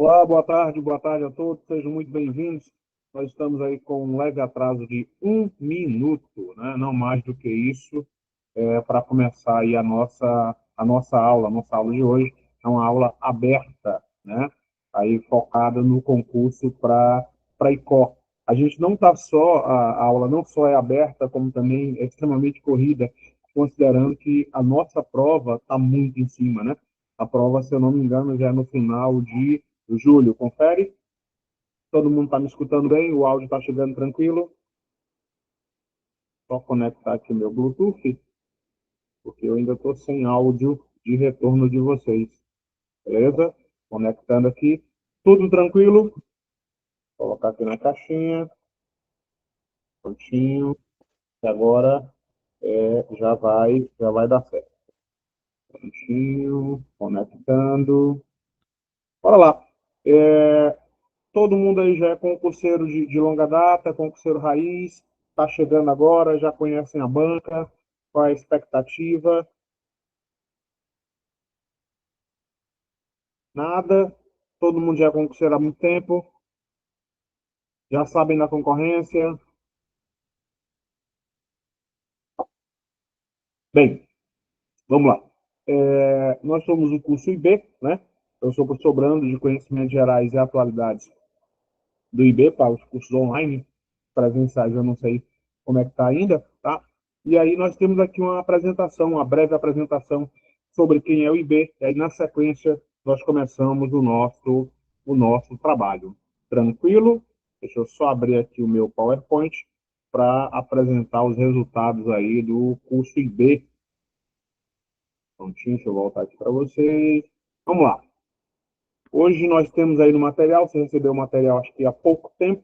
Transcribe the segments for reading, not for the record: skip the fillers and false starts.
Olá, boa tarde a todos, sejam muito bem-vindos. Nós estamos aí com um leve atraso de 1 minuto, né? Não mais do que isso, para começar aí a nossa aula de hoje é uma aula aberta, né? Aí focada no concurso para ICO. A gente não está só, a aula não só é aberta, como também é extremamente corrida, considerando que a nossa prova está muito em cima, né? A prova, se eu não me engano, já é no final de julho. Confere? Todo mundo está me escutando bem? O áudio está chegando tranquilo? Só conectar aqui meu Bluetooth, porque eu ainda estou sem áudio de retorno de vocês. Beleza? Conectando aqui. Tudo tranquilo? Vou colocar aqui na caixinha. Prontinho. E agora já vai dar certo. Prontinho. Conectando. Bora lá. Todo mundo aí já é concurseiro de longa data, concurseiro raiz, está chegando agora, já conhecem a banca, qual é a expectativa? Nada. Todo mundo já é concurseiro há muito tempo, já sabem da concorrência. Bem, vamos lá. Nós somos o curso IB, né? Eu sou o professor Brando, de Conhecimentos Gerais e Atualidades do IB, para os cursos online, presenciais, eu não sei como é que está ainda, tá? E aí nós temos aqui uma apresentação, uma breve apresentação sobre quem é o IB, e aí na sequência nós começamos o nosso trabalho. Tranquilo? Deixa eu só abrir aqui o meu PowerPoint para apresentar os resultados aí do curso IB. Prontinho, deixa eu voltar aqui para vocês. Vamos lá. Hoje nós temos aí no material, você recebeu o material acho que há pouco tempo,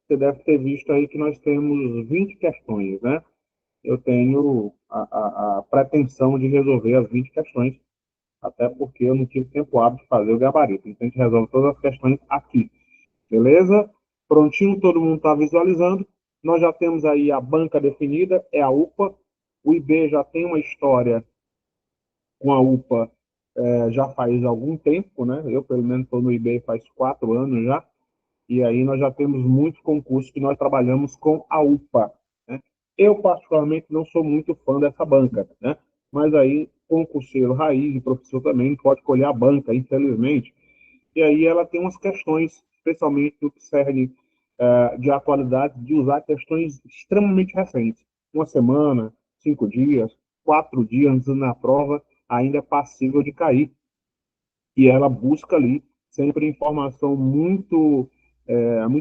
você deve ter visto aí que nós temos 20 questões, né? Eu tenho a pretensão de resolver as 20 questões, até porque eu não tive tempo hábil de fazer o gabarito. Então, a gente resolve todas as questões aqui, beleza? Prontinho, todo mundo está visualizando. Nós já temos aí a banca definida, é a UPA. O IB já tem uma história com a UPA já faz algum tempo, né? Eu, pelo menos, estou no IB faz 4 anos já. E aí nós já temos muitos concursos que nós trabalhamos com a UPA, né? Eu, particularmente, não sou muito fã dessa banca, né? Mas aí, concurseiro raiz e professor também pode escolher a banca, infelizmente. E aí ela tem umas questões, especialmente no que serve de atualidade, de usar questões extremamente recentes. Uma semana, 5 dias, 4 dias antes da prova, ainda é passível de cair e ela busca ali sempre informação muito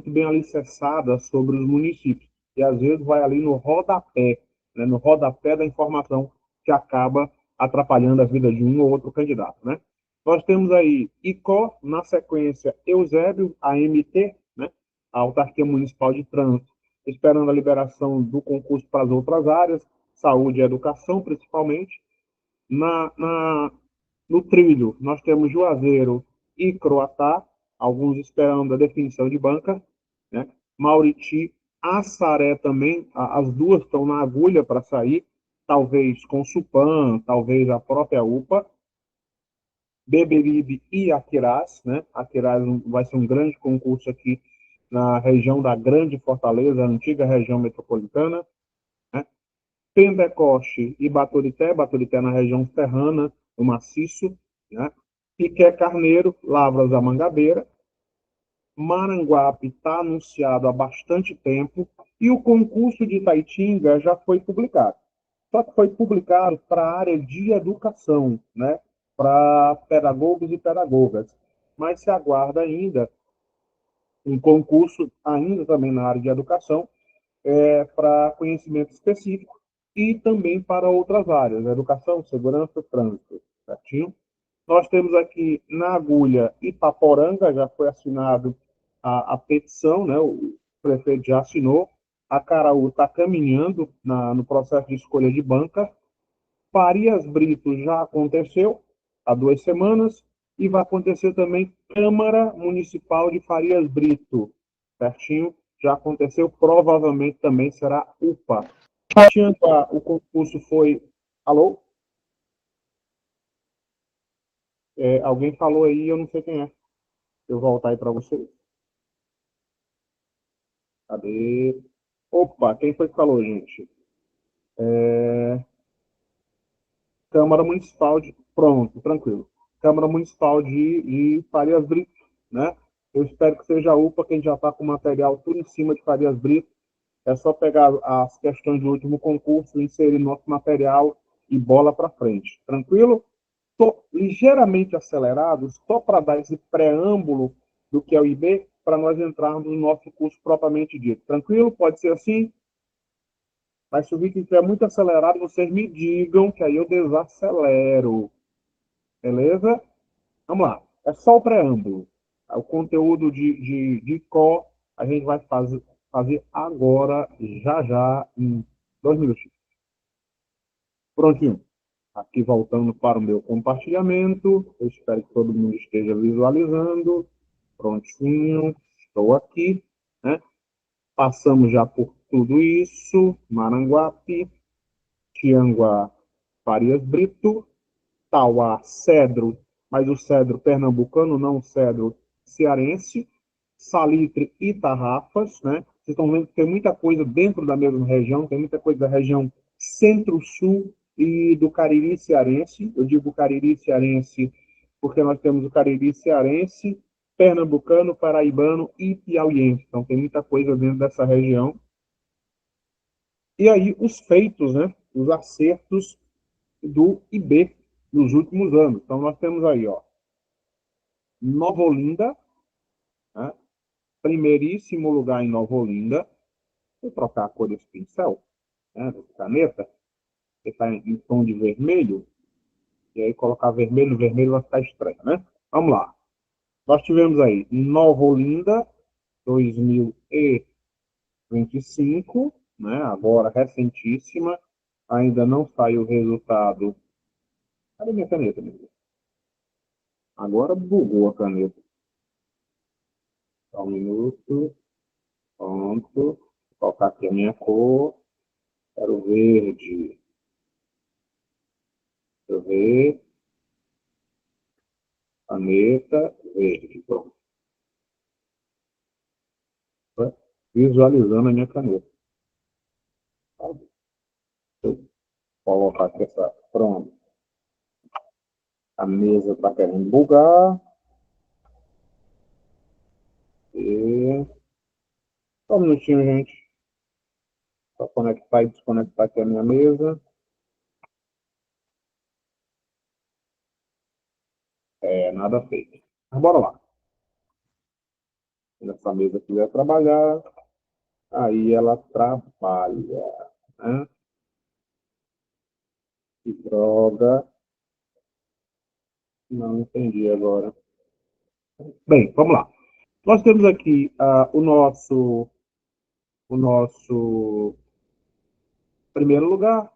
bem alicerçada sobre os municípios. E às vezes vai ali no rodapé, né, no rodapé da informação que acaba atrapalhando a vida de um ou outro candidato, né? Nós temos aí ICO, na sequência Eusébio, AMT, né, a Autarquia Municipal de Trânsito, esperando a liberação do concurso para as outras áreas, saúde e educação principalmente. No trilho, nós temos Juazeiro e Croatá, alguns esperando a definição de banca, né? Mauriti, Assaré também, as duas estão na agulha para sair, talvez com Supan, talvez a própria UPA, Beberibe e Aquirás, né? Aquirás vai ser um grande concurso aqui na região da Grande Fortaleza, a antiga região metropolitana, né? Pentecoste e Baturité, Baturité na região serrana, o maciço, né? Piqué Carneiro, Lavras da Mangabeira, Maranguape está anunciado há bastante tempo e o concurso de Itaitinga já foi publicado. Só que foi publicado para a área de educação, né? Para pedagogos e pedagogas. Mas se aguarda ainda um concurso, ainda também na área de educação, para conhecimento específico e também para outras áreas, educação, segurança, trânsito, certinho? Nós temos aqui na agulha Ipaporanga, já foi assinado a petição, né? O prefeito já assinou, a Caraú está caminhando no processo de escolha de banca, Farias Brito já aconteceu há 2 semanas, e vai acontecer também Câmara Municipal de Farias Brito, certinho? Já aconteceu, provavelmente também será UPA. O concurso foi. Alô? Alguém falou aí, eu não sei quem é. eu voltar aí para vocês. Cadê? Opa, quem foi que falou, gente? Câmara Municipal de. Pronto, tranquilo. Câmara Municipal de Farias Brito, né? Eu espero que seja a UPA, quem já está com o material tudo em cima de Farias Brito. É só pegar as questões do último concurso, inserir nosso material e bola para frente. Tranquilo? Estou ligeiramente acelerado, só para dar esse preâmbulo do que é o IB, para nós entrarmos no nosso curso propriamente dito. Tranquilo? Pode ser assim? Mas se o vídeo estiver muito acelerado, vocês me digam, que aí eu desacelero. Beleza? Vamos lá. É só o preâmbulo. O conteúdo de cor a gente vai fazer agora, já já, em 2 minutos. Prontinho. Aqui voltando para o meu compartilhamento. Eu espero que todo mundo esteja visualizando. Prontinho. Estou aqui. Né? Passamos já por tudo isso. Maranguape, Tianguá, Farias Brito, Tauá, cedro, mas o cedro pernambucano, não o cedro cearense, salitre e tarrafas, né? Vocês estão vendo que tem muita coisa dentro da mesma região, tem muita coisa da região centro-sul e do Cariri cearense. Eu digo Cariri cearense porque nós temos o Cariri cearense, pernambucano, paraibano e piauiense. Então tem muita coisa dentro dessa região. E aí os feitos, né? Os acertos do IB nos últimos anos. Então, nós temos aí, ó, Nova Olinda, né? Primeiríssimo lugar em Nova Olinda. Vou trocar a cor desse pincel, né, dessa caneta, que está em tom de vermelho, e aí colocar vermelho, vermelho vai ficar estranho, né? Vamos lá. Nós tivemos aí Nova Olinda, 2025, né? Agora recentíssima, ainda não saiu o resultado. Cadê minha caneta, meu Deus? Agora bugou a caneta. Só um minuto. Pronto. Vou colocar aqui a minha cor. Quero verde. Deixa eu ver. Caneta, verde. Pronto. Visualizando a minha caneta. Deixa eu colocar aqui essa. Pronto. A mesa está querendo bugar. E... Só um minutinho, gente. Só conectar e desconectar aqui a minha mesa. É, nada feito. Mas bora lá. Se essa mesa quiser trabalhar, aí ela trabalha. Né? Que droga. Não entendi agora. Bem, vamos lá. Nós temos aqui o nosso primeiro lugar.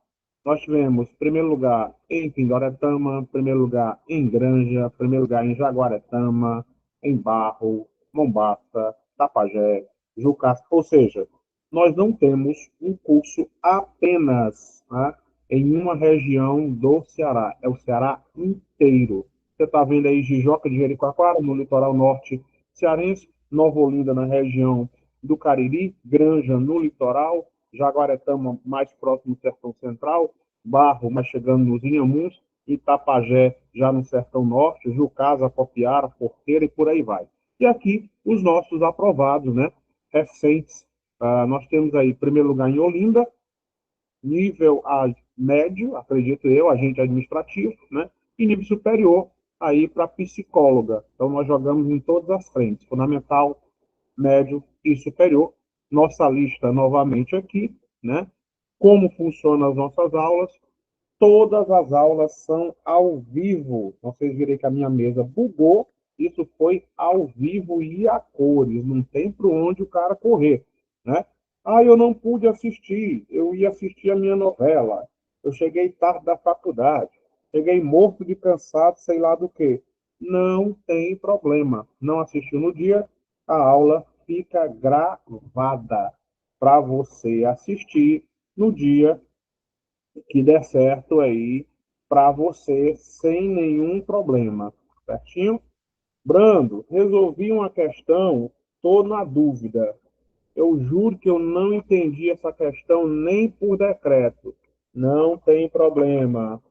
Nós tivemos primeiro lugar em Pindoretama, primeiro lugar em Granja, primeiro lugar em Jaguaretama, em Barro, Mombaça, Tapajé, Jucás. Ou seja, nós não temos um curso apenas, né, em uma região do Ceará. É o Ceará inteiro. Você está vendo aí Jijoca de Jericoacoara, no litoral norte cearense, Nova Olinda, na região do Cariri, Granja, no litoral, Jaguaretama, mais próximo do Sertão Central, Barro, mais chegando nos Inhamuns, Itapajé, já no Sertão Norte, Jucás, Acopiara, Porteira e por aí vai. E aqui, os nossos aprovados, né, recentes. Nós temos aí, em primeiro lugar, em Olinda, nível médio, acredito eu, agente administrativo, né, e nível superior aí para psicóloga. Então, nós jogamos em todas as frentes, fundamental, médio e superior. Nossa lista novamente aqui, né? Como funcionam as nossas aulas? Todas as aulas são ao vivo. Vocês viram que a minha mesa bugou. Isso foi ao vivo e a cores. Não tem para onde o cara correr, né? Ah, eu não pude assistir. Eu ia assistir a minha novela. Eu cheguei tarde da faculdade. Cheguei morto de cansado, sei lá do que. Não tem problema. Não assistiu no dia, a aula fica gravada para você assistir no dia que der certo aí para você sem nenhum problema, certinho? Brando, resolvi uma questão, estou na dúvida. Eu juro que eu não entendi essa questão nem por decreto. Não tem problema.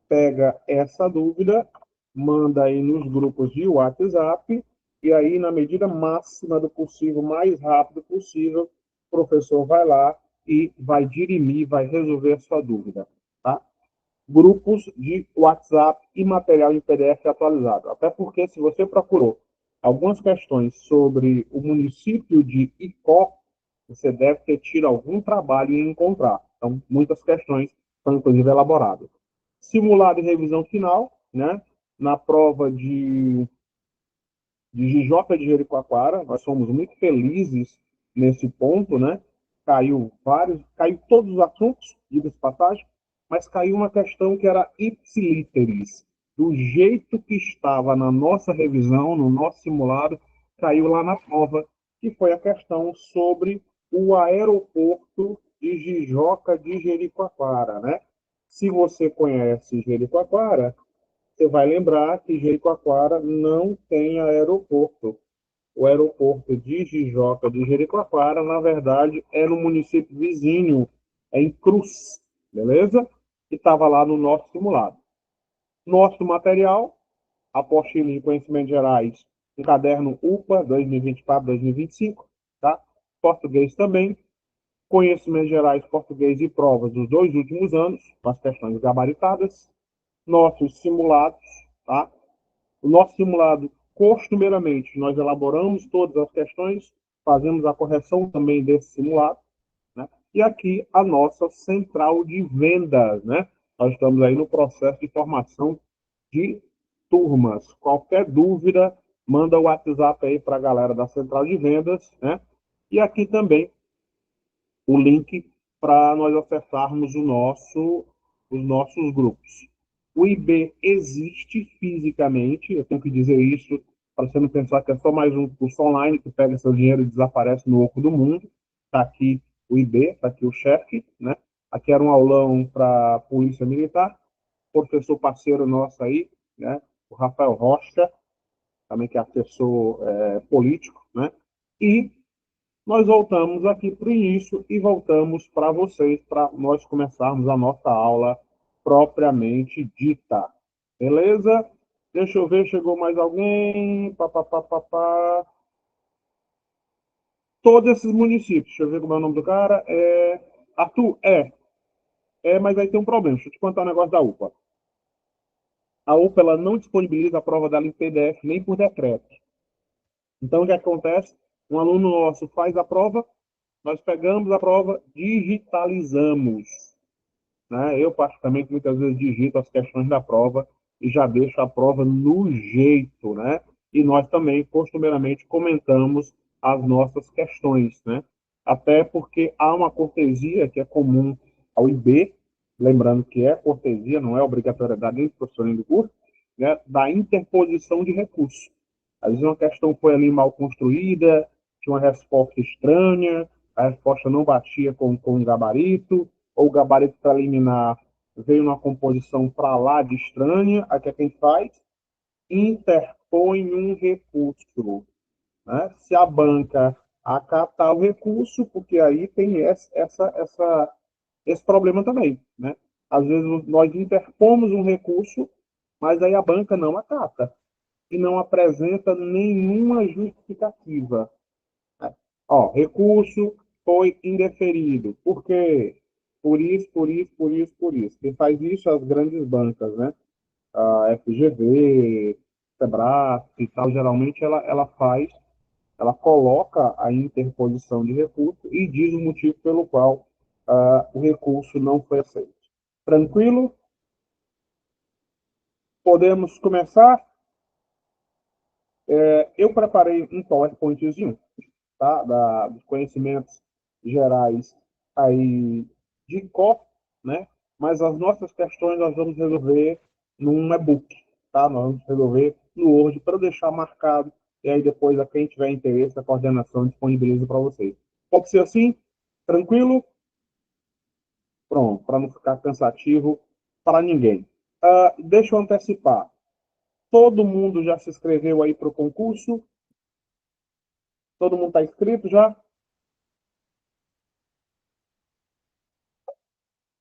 Pega essa dúvida, manda aí nos grupos de WhatsApp, e aí, na medida máxima do possível, mais rápido possível, o professor vai lá e vai dirimir, vai resolver a sua dúvida. Tá? Grupos de WhatsApp e material em PDF atualizado. Até porque, se você procurou algumas questões sobre o município de Icó, você deve ter tido algum trabalho em encontrar. Então, muitas questões são, inclusive, elaboradas. Simulado e revisão final, né? Na prova de Jijoca de Jericoacoara, nós fomos muito felizes nesse ponto, né? Caiu todos os assuntos, diga-se de passagem, mas caiu uma questão que era ipsiliteris. Do jeito que estava na nossa revisão, no nosso simulado, caiu lá na prova, que foi a questão sobre o aeroporto de Jijoca de Jericoacoara, né? Se você conhece Jericoacoara, você vai lembrar que Jericoacoara não tem aeroporto. O aeroporto de Jijoca de Jericoacoara, na verdade, é no município vizinho, é em Cruz, beleza? Que estava lá no nosso simulado. Nosso material, apostila em Conhecimentos Gerais, um caderno UPA 2024-2025, tá? Português também, Conhecimentos Gerais, Português e provas dos 2 últimos anos, com as questões gabaritadas, nossos simulados, tá? O nosso simulado, costumeiramente, nós elaboramos todas as questões, fazemos a correção também desse simulado, né? E aqui a nossa central de vendas, né? Nós estamos aí no processo de formação de turmas. Qualquer dúvida, manda o WhatsApp aí para a galera da central de vendas, né? E aqui também o link para nós acessarmos os nossos grupos. O IB existe fisicamente, eu tenho que dizer isso para você não pensar que é só mais um curso online que pega seu dinheiro e desaparece no oco do mundo. Está aqui o IB, está aqui o chefe, né? Aqui era um aulão para Polícia Militar, professor parceiro nosso aí, né? O Rafael Rocha, também que é assessor político, né? E nós voltamos aqui para o início e voltamos para vocês, para nós começarmos a nossa aula propriamente dita. Beleza? Deixa eu ver, chegou mais alguém? Pá, pá, pá, pá, pá. Todos esses municípios, deixa eu ver como é o nome do cara. Arthur, mas aí tem um problema. Deixa eu te contar um negócio da UPA. A UPA ela não disponibiliza a prova dela em PDF nem por decreto. Então, o que acontece? Um aluno nosso faz a prova, nós pegamos a prova, digitalizamos. Né? Eu, particularmente, muitas vezes digito as questões da prova e já deixo a prova no jeito, né? E nós também, costumeiramente, comentamos as nossas questões, né? Até porque há uma cortesia que é comum ao IB, lembrando que é cortesia, não é obrigatoriedade nem do professor nem do curso, né? Da interposição de recurso. Às vezes uma questão foi ali mal construída, tinha uma resposta estranha, a resposta não batia com o gabarito, ou o gabarito preliminar veio numa composição para lá de estranha, aí o que a gente faz? Interpõe um recurso. Né? Se a banca acatar o recurso, porque aí tem esse problema também. Né? Às vezes nós interpomos um recurso, mas aí a banca não acata e não apresenta nenhuma justificativa. Né? Ó, recurso foi indeferido. Por quê? Por isso, por isso, por isso, por isso. Quem faz isso as grandes bancas, né? A FGV, Sebrae e tal, geralmente ela coloca a interposição de recurso e diz o motivo pelo qual o recurso não foi aceito. Tranquilo? Podemos começar? Eu preparei um PowerPointzinho, tá? Dos conhecimentos gerais aí de cor, né? Mas as nossas questões nós vamos resolver num e-book, tá? Nós vamos resolver no Word para deixar marcado e aí depois a quem tiver interesse a coordenação disponibiliza para vocês. Pode ser assim? Tranquilo? Pronto, para não ficar cansativo para ninguém. Deixa eu antecipar. Todo mundo já se inscreveu aí para o concurso? Todo mundo está inscrito já?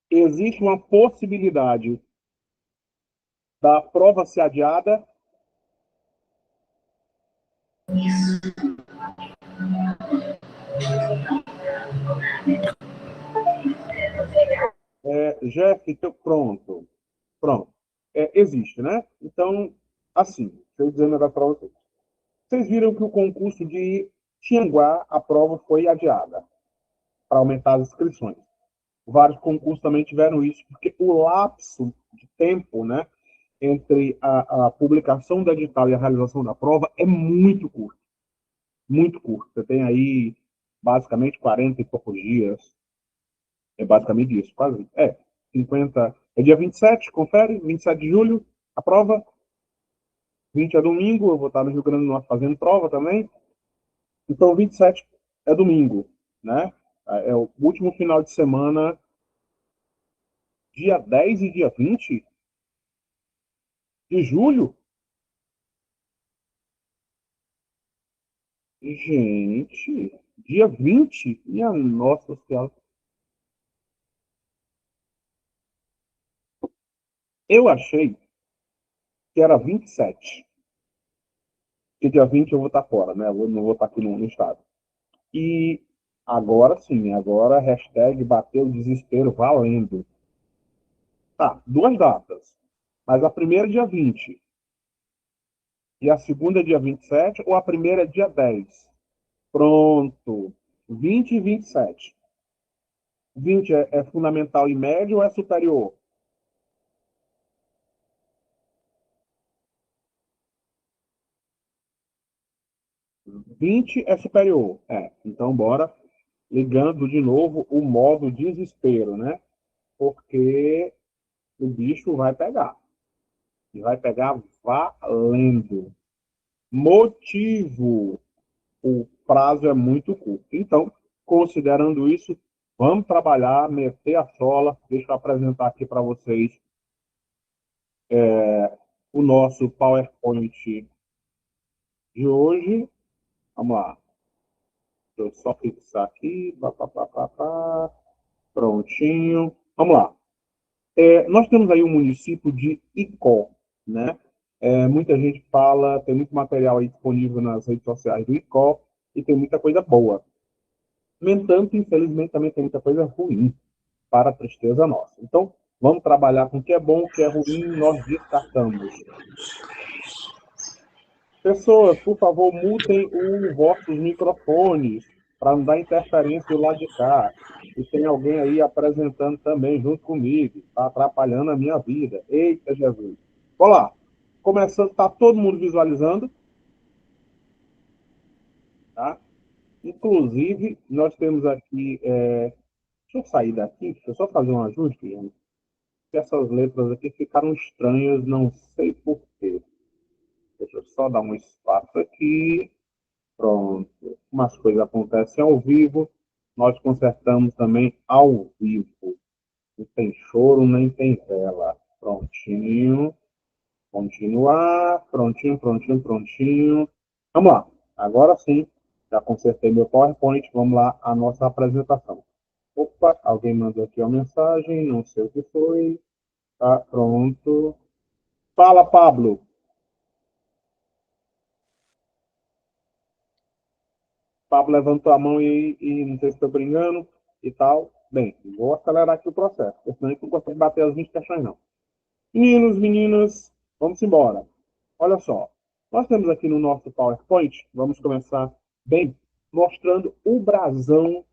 Existe uma possibilidade da prova ser adiada? Jeff, então, pronto. Pronto. Existe, né? Então, assim, deixa eu dizer um negócio para vocês. Vocês viram que o concurso de Tianguá, a prova foi adiada para aumentar as inscrições. Vários concursos também tiveram isso, porque o lapso de tempo, né, entre a publicação do edital e a realização da prova é muito curto. Muito curto. Você tem aí, basicamente, 40 e poucos dias. É basicamente isso, quase. 50. É dia 27, confere, 27 de julho, a prova. 20 é domingo, eu vou estar no Rio Grande do Norte fazendo prova também. Então, 27 é domingo, né? É o último final de semana, dia 10 e dia 20 de julho. Gente, dia 20? Minha nossa senhora. Eu achei que era 27. Porque dia 20 eu vou estar fora, né? Eu não vou estar aqui no estado. E agora sim, agora a hashtag bateu o desespero valendo. Tá, duas datas. Mas a primeira é dia 20 e a segunda é dia 27 ou a primeira é dia 10? Pronto. 20 e 27. 20 é fundamental e médio ou é superior? 20 é superior. Então bora ligando de novo o modo desespero, né? Porque o bicho vai pegar. E vai pegar valendo. Motivo: o prazo é muito curto. Então, considerando isso, vamos trabalhar, meter a sola. Deixa eu apresentar aqui para vocês o nosso PowerPoint de hoje. Vamos lá. Deixa eu só fixar aqui. Pá, pá, pá, pá, pá. Prontinho. Vamos lá. Nós temos aí o município de Icó, né? Muita gente fala, tem muito material aí disponível nas redes sociais do Icó e tem muita coisa boa. No entanto, infelizmente, também tem muita coisa ruim, para a tristeza nossa. Então, vamos trabalhar com o que é bom, o que é ruim, nós descartamos. Pessoas, por favor, mutem os vossos microfones para não dar interferência do lado de cá. E tem alguém aí apresentando também junto comigo, está atrapalhando a minha vida. Eita, Jesus. Olá, começando, está todo mundo visualizando, tá? Inclusive, nós temos aqui, deixa eu sair daqui, deixa eu só fazer um ajuste, gente. Essas letras aqui ficaram estranhas, não sei por quê. Deixa eu só dar um espaço aqui. Pronto. Umas coisas acontecem ao vivo, nós consertamos também ao vivo. Não tem choro, nem tem vela. Prontinho. Continuar. Prontinho, prontinho, prontinho. Vamos lá. Agora sim, já consertei meu PowerPoint. Vamos lá, a nossa apresentação. Opa, alguém mandou aqui uma mensagem, não sei o que foi. Tá, pronto. Fala, Pablo. Pablo levantou a mão e não sei se estou brincando e tal. Bem, vou acelerar aqui o processo, porque senão a gente não consegue bater as 20 questões, não. Meninos, meninas, vamos embora. Olha só, nós temos aqui no nosso PowerPoint, vamos começar bem, mostrando o brasão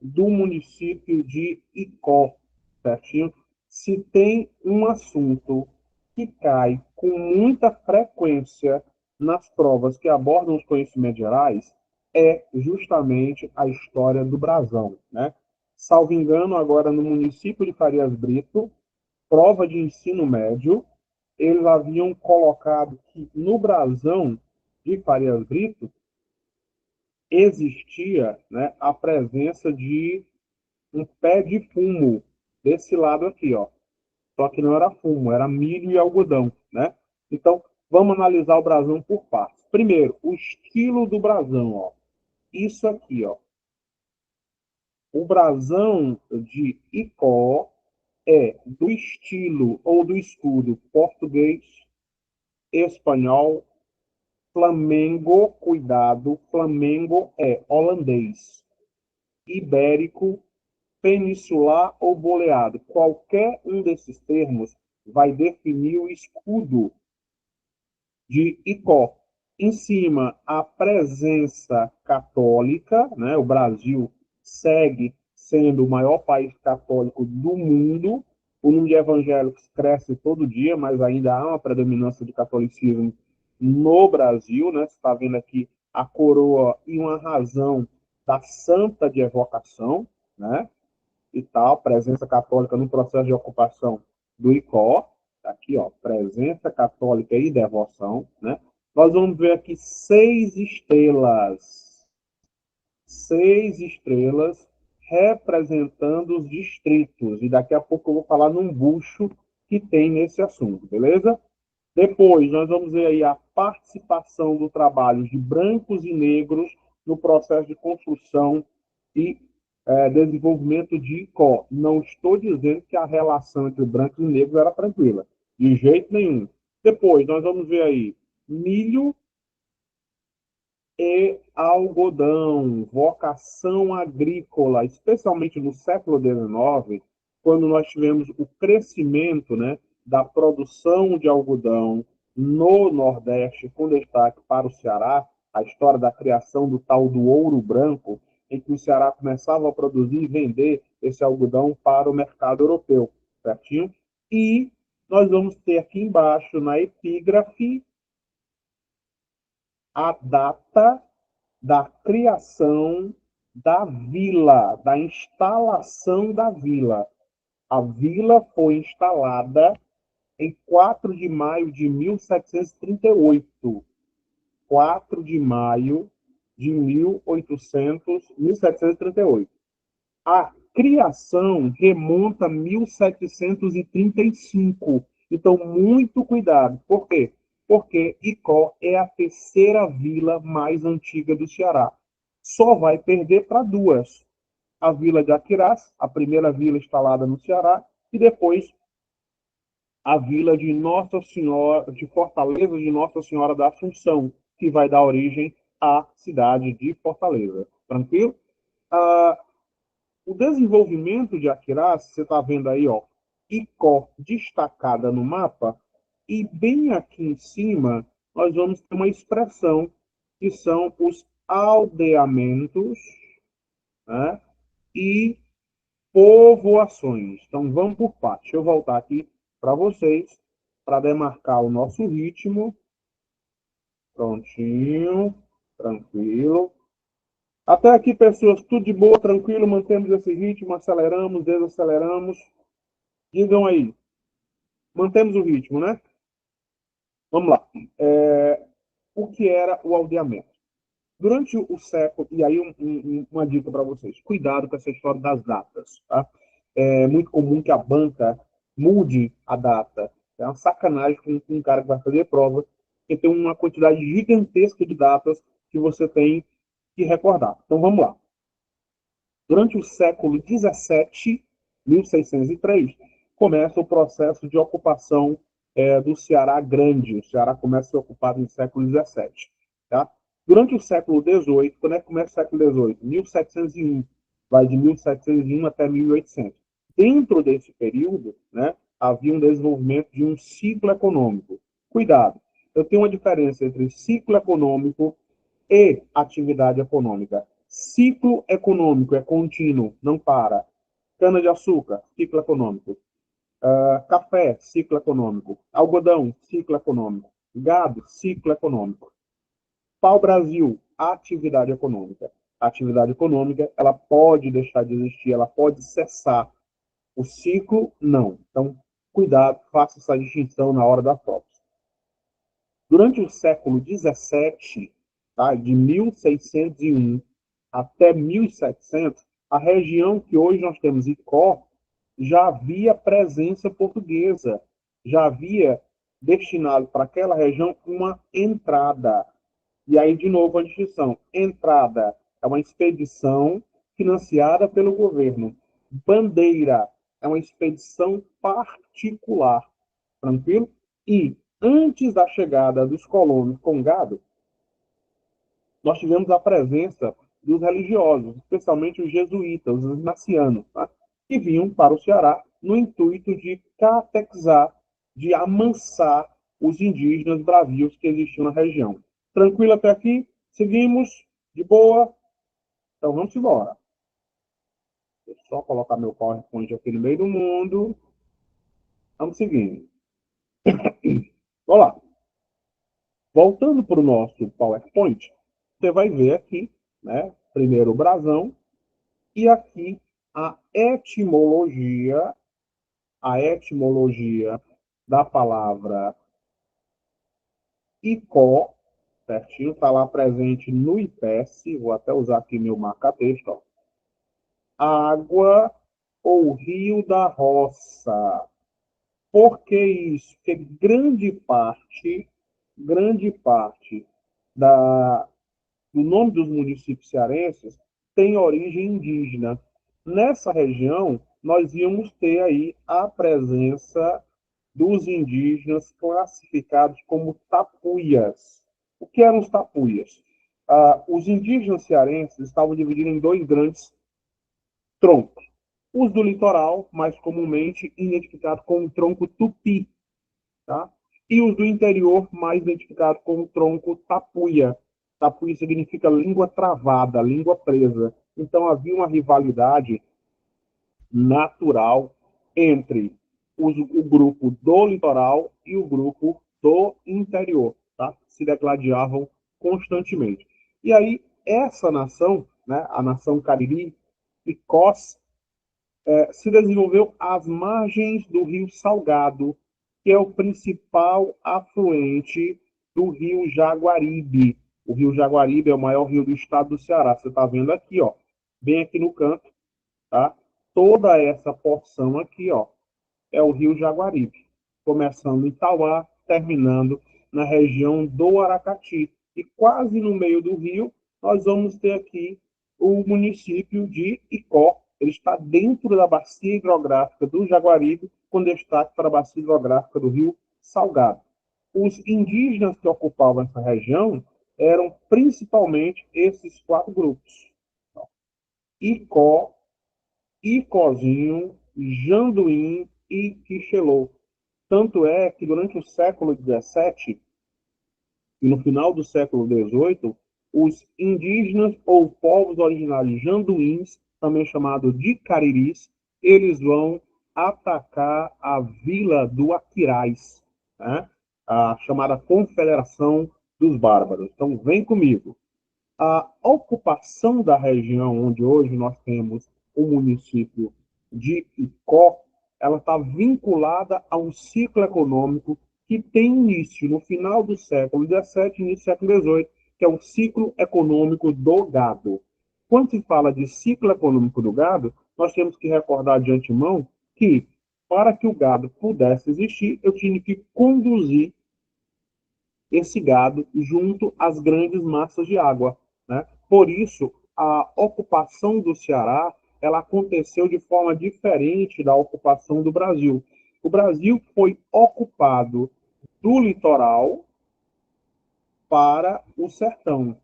do município de Icó, certinho? Se tem um assunto que cai com muita frequência nas provas que abordam os conhecimentos gerais, é justamente a história do brasão, né? Salvo engano, agora no município de Farias Brito, prova de ensino médio, eles haviam colocado que no brasão de Farias Brito existia, né, a presença de um pé de fumo desse lado aqui, ó. Só que não era fumo, era milho e algodão, né? Então, Vamos analisar o brasão por partes. Primeiro, o estilo do brasão, ó. Isso aqui, ó. O brasão de Icó é do estilo ou do escudo português, espanhol, Flamengo, cuidado, Flamengo é holandês, ibérico, peninsular ou boleado. Qualquer um desses termos vai definir o escudo de Icó. Em cima, a presença católica, né? O Brasil segue sendo o maior país católico do mundo. O número de evangélicos cresce todo dia, mas ainda há uma predominância de catolicismo no Brasil, né? Você está vendo aqui a coroa e uma razão da santa de evocação, né? E tal, presença católica no processo de ocupação do ICO, aqui, ó, presença católica e devoção, né? Nós vamos ver aqui seis estrelas representando os distritos, e daqui a pouco eu vou falar num bucho que tem nesse assunto, beleza? Depois, nós vamos ver aí a participação do trabalho de brancos e negros no processo de construção e desenvolvimento de ICO. Não estou dizendo que a relação entre brancos e negros era tranquila, de jeito nenhum. Depois, nós vamos ver aí milho e algodão, vocação agrícola, especialmente no século XIX, quando nós tivemos o crescimento, né, da produção de algodão no Nordeste, com destaque para o Ceará, a história da criação do tal do ouro branco, em que o Ceará começava a produzir e vender esse algodão para o mercado europeu, certinho? E nós vamos ter aqui embaixo, na epígrafe, a data da criação da vila, da instalação da vila. A vila foi instalada em 4 de maio de 1738. 4 de maio de 1738. A criação remonta a 1735. Então, muito cuidado. Por quê? Porque Icó é a terceira vila mais antiga do Ceará. Só vai perder para duas. A vila de Aquirás, a primeira vila instalada no Ceará, e depois a vila de Nossa Senhora, de Fortaleza de Nossa Senhora da Assunção, que vai dar origem à cidade de Fortaleza. Tranquilo? Ah, o desenvolvimento de Aquirás, você está vendo aí, ó, Icó destacada no mapa, e bem aqui em cima nós vamos ter uma expressão que são os aldeamentos, né, e povoações. Então vamos por partes. Deixa eu voltar aqui para vocês, para demarcar o nosso ritmo. Prontinho, tranquilo. Até aqui, pessoas, tudo de boa, tranquilo, mantemos esse ritmo, aceleramos, desaceleramos. Digam aí, mantemos o ritmo, né? Vamos lá. O que era o aldeamento? Durante o século, e aí uma dica para vocês, cuidado com essa história das datas, tá? É muito comum que a banca mude a data. É uma sacanagem com um cara que vai fazer prova, que tem uma quantidade gigantesca de datas que você tem que recordar. Então vamos lá. Durante o século XVII, 1603, começa o processo de ocupação do Ceará Grande. O Ceará começa a ser ocupado no século XVII. Tá? Durante o século XVIII, quando é que começa o século XVIII? 1701. Vai de 1701 até 1800. Dentro desse período, né, havia um desenvolvimento de um ciclo econômico. Cuidado, eu tenho uma diferença entre ciclo econômico e atividade econômica. Ciclo econômico é contínuo, não para. Cana-de-açúcar, ciclo econômico. Café, ciclo econômico. Algodão, ciclo econômico. Gado, ciclo econômico. Pau-brasil, atividade econômica. A atividade econômica, ela pode deixar de existir, ela pode cessar. O ciclo, não. Então, cuidado, faça essa distinção na hora da prova. Durante o século XVII, tá, de 1601 até 1700, a região que hoje nós temos Icó, já havia presença portuguesa, já havia destinado para aquela região uma entrada. E aí, de novo, a distinção. Entrada é uma expedição financiada pelo governo. Bandeira é uma expedição particular. Tranquilo? E antes da chegada dos colonos com gado, nós tivemos a presença dos religiosos, especialmente os jesuítas, os ignacianos, tá? Que vinham para o Ceará no intuito de catequizar, de amansar os indígenas bravios que existiam na região. Tranquilo até aqui? Seguimos? De boa? Então vamos embora. Deixa eu só colocar meu PowerPoint aqui no meio do mundo. Vamos seguindo. Olá. Voltando para o nosso PowerPoint, você vai ver aqui, né, primeiro o brasão, e aqui a etimologia da palavra Icó, certinho? Está lá presente no IPES, vou até usar aqui meu marca-texto, ó. Água ou rio da roça. Por que isso? Porque grande parte da, do nome dos municípios cearenses tem origem indígena. Nessa região, nós íamos ter aí a presença dos indígenas classificados como tapuias. O que eram os tapuias? Os indígenas cearenses estavam divididos em dois grandes troncos. Os do litoral, mais comumente identificados como o tronco tupi, tá? E os do interior, mais identificados como o tronco tapuia. Tapuia significa língua travada, língua presa. Então havia uma rivalidade natural entre o grupo do litoral e o grupo do interior, tá? Se degladiavam constantemente. E aí, essa nação, né, a nação Cariri, Icós, se desenvolveu às margens do Rio Salgado, que é o principal afluente do Rio Jaguaribe. O Rio Jaguaribe é o maior rio do estado do Ceará. Você está vendo aqui, ó, bem aqui no canto, tá? Toda essa porção aqui, ó, é o Rio Jaguaribe, começando em Tauá, terminando na região do Aracati. E quase no meio do rio, nós vamos ter aqui o município de Icó. Ele está dentro da bacia hidrográfica do Jaguaribe, com destaque para a bacia hidrográfica do Rio Salgado. Os indígenas que ocupavam essa região eram principalmente esses quatro grupos: Icó, Icozinho, Janduim e Quixelô. Tanto é que durante o século XVII e no final do século XVIII, os indígenas ou povos originários janduíns, também chamados de cariris, eles vão atacar a vila do Aquiraz, né? A chamada Confederação dos Bárbaros. Então, vem comigo. A ocupação da região onde hoje nós temos o município de Icó, ela está vinculada a um ciclo econômico que tem início no final do século XVII e início do século XVIII, que é o ciclo econômico do gado. Quando se fala de ciclo econômico do gado, nós temos que recordar de antemão que, para que o gado pudesse existir, eu tinha que conduzir esse gado junto às grandes massas de água, né? Por isso, a ocupação do Ceará ela aconteceu de forma diferente da ocupação do Brasil. O Brasil foi ocupado do litoral para o sertão,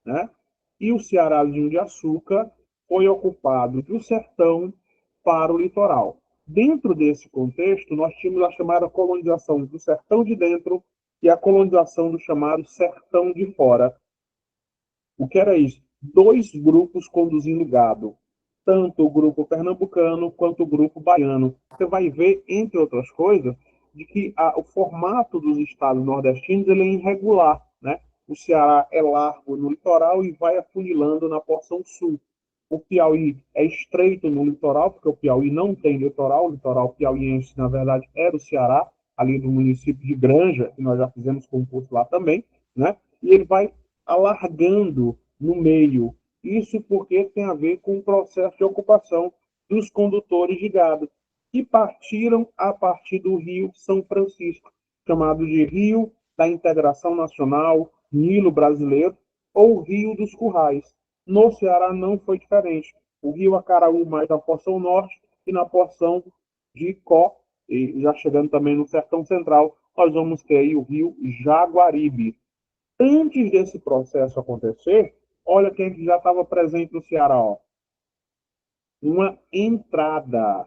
né? E o Cearazinho de Açúcar foi ocupado do sertão para o litoral. Dentro desse contexto, nós tínhamos a chamada colonização do sertão de dentro e a colonização do chamado sertão de fora. O que era isso? Dois grupos conduzindo gado, tanto o grupo pernambucano quanto o grupo baiano. Você vai ver, entre outras coisas, de que o formato dos estados nordestinos ele é irregular, né? O Ceará é largo no litoral e vai afunilando na porção sul. O Piauí é estreito no litoral, porque o Piauí não tem litoral. O litoral piauiense, na verdade, é do Ceará, ali do município de Granja, que nós já fizemos concurso lá também, né? E ele vai alargando no meio. Isso porque tem a ver com o processo de ocupação dos condutores de gado, que partiram a partir do Rio São Francisco. chamado de Rio da Integração Nacional, Nilo Brasileiro, ou Rio dos Currais. No Ceará não foi diferente. O rio Acaraú mais na porção norte e na porção de Icó, e já chegando também no Sertão Central, nós vamos ter aí o rio Jaguaribe. Antes desse processo acontecer, olha quem já estava presente no Ceará, ó. Uma entrada,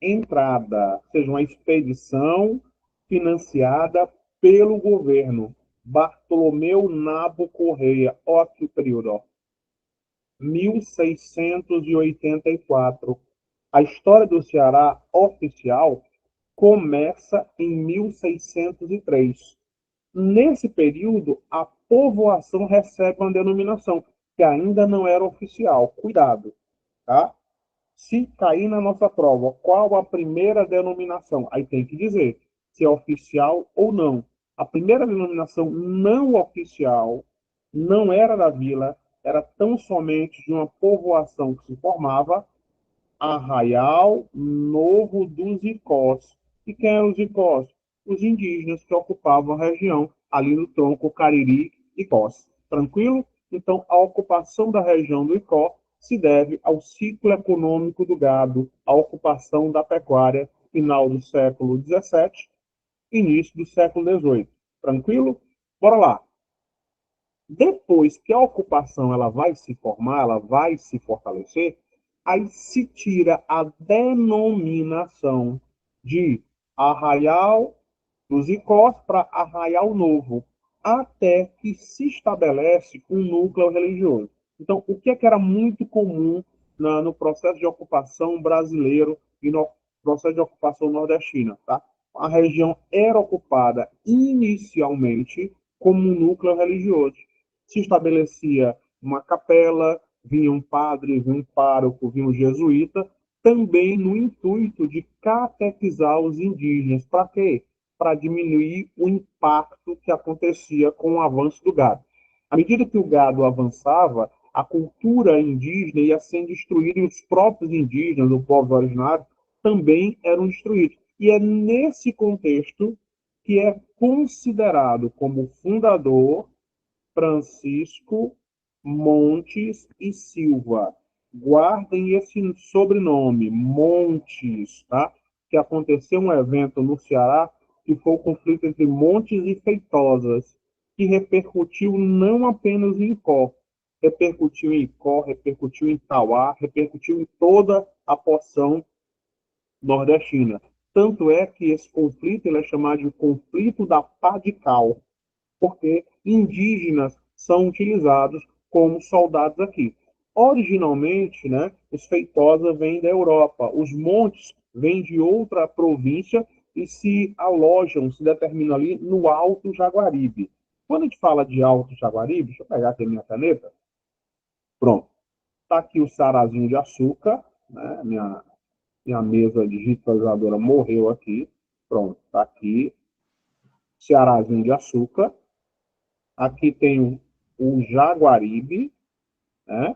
ou seja, uma expedição financiada pelo governo. Bartolomeu Nabo Correia, ó que período, ó. 1684. A história do Ceará oficial começa em 1603. Nesse período, a povoação recebe uma denominação que ainda não era oficial. Cuidado, tá? Se cair na nossa prova, qual a primeira denominação? Aí tem que dizer se é oficial ou não. A primeira denominação não oficial não era da vila, era tão somente de uma povoação que se formava, Arraial Novo dos Icós. E quem eram os Icós? Os indígenas que ocupavam a região, ali no tronco Cariri e Icós. Tranquilo? Então, a ocupação da região do Icó se deve ao ciclo econômico do gado, à ocupação da pecuária, final do século XVII, início do século XVIII. Tranquilo? Bora lá. Depois que a ocupação ela vai se formar, ela vai se fortalecer, aí se tira a denominação de Arraial dos Icós para Arraial Novo, até que se estabelece um núcleo religioso. Então, o que era muito comum no processo de ocupação brasileiro e no processo de ocupação nordestina, tá? A região era ocupada inicialmente como um núcleo religioso. Se estabelecia uma capela, vinha um padre, vinha um pároco, vinha um jesuíta, também no intuito de catequizar os indígenas. Para quê? Para diminuir o impacto que acontecia com o avanço do gado. À medida que o gado avançava, a cultura indígena ia sendo destruída e os próprios indígenas, o povo originário, também eram destruídos. E é nesse contexto que é considerado como fundador Francisco Montes e Silva. Guardem esse sobrenome, Montes, tá? Que aconteceu um evento no Ceará que foi o conflito entre Montes e Feitosas, que repercutiu não apenas em Icó, repercutiu em Icó, repercutiu em Tauá, repercutiu em toda a porção nordestina. Tanto é que esse conflito ele é chamado de conflito da pá de cal, porque indígenas são utilizados como soldados aqui. Originalmente, né, os Feitosa vêm da Europa, os montes vêm de outra província e se alojam, se determinam ali no Alto Jaguaribe. Quando a gente fala de Alto Jaguaribe, deixa eu pegar aqui a minha caneta. Pronto. Está aqui o Cearazinho de açúcar, né? Minha mesa digitalizadora morreu aqui. Pronto, está aqui. Cearazinho de açúcar. Aqui tem o Jaguaribe, né?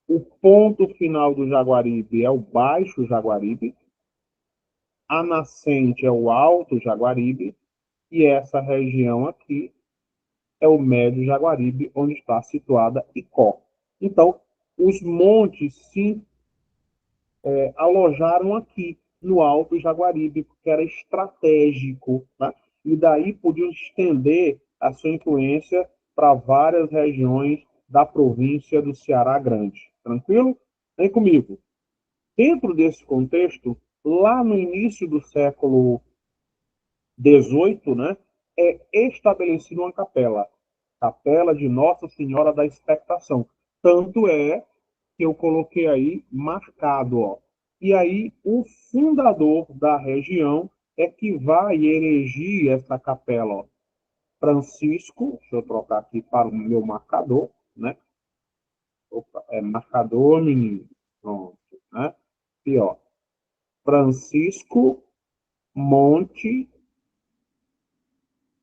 O ponto final do Jaguaribe é o Baixo Jaguaribe, a nascente é o Alto Jaguaribe, e essa região aqui é o Médio Jaguaribe, onde está situada Icó. Então, os montes se alojaram aqui, no Alto Jaguaribe, porque era estratégico, né? E daí podiam estender a sua influência para várias regiões da província do Ceará Grande. Tranquilo? Vem comigo. Dentro desse contexto, lá no início do século XVIII, né, é estabelecida uma capela, Capela de Nossa Senhora da Expectação. Tanto é que eu coloquei aí marcado, ó. E aí o fundador da região é que vai erigir essa capela, ó. Francisco, deixa eu trocar aqui para o meu marcador, né? Opa, é marcador, menino. Pronto, né? E ó, Francisco Monte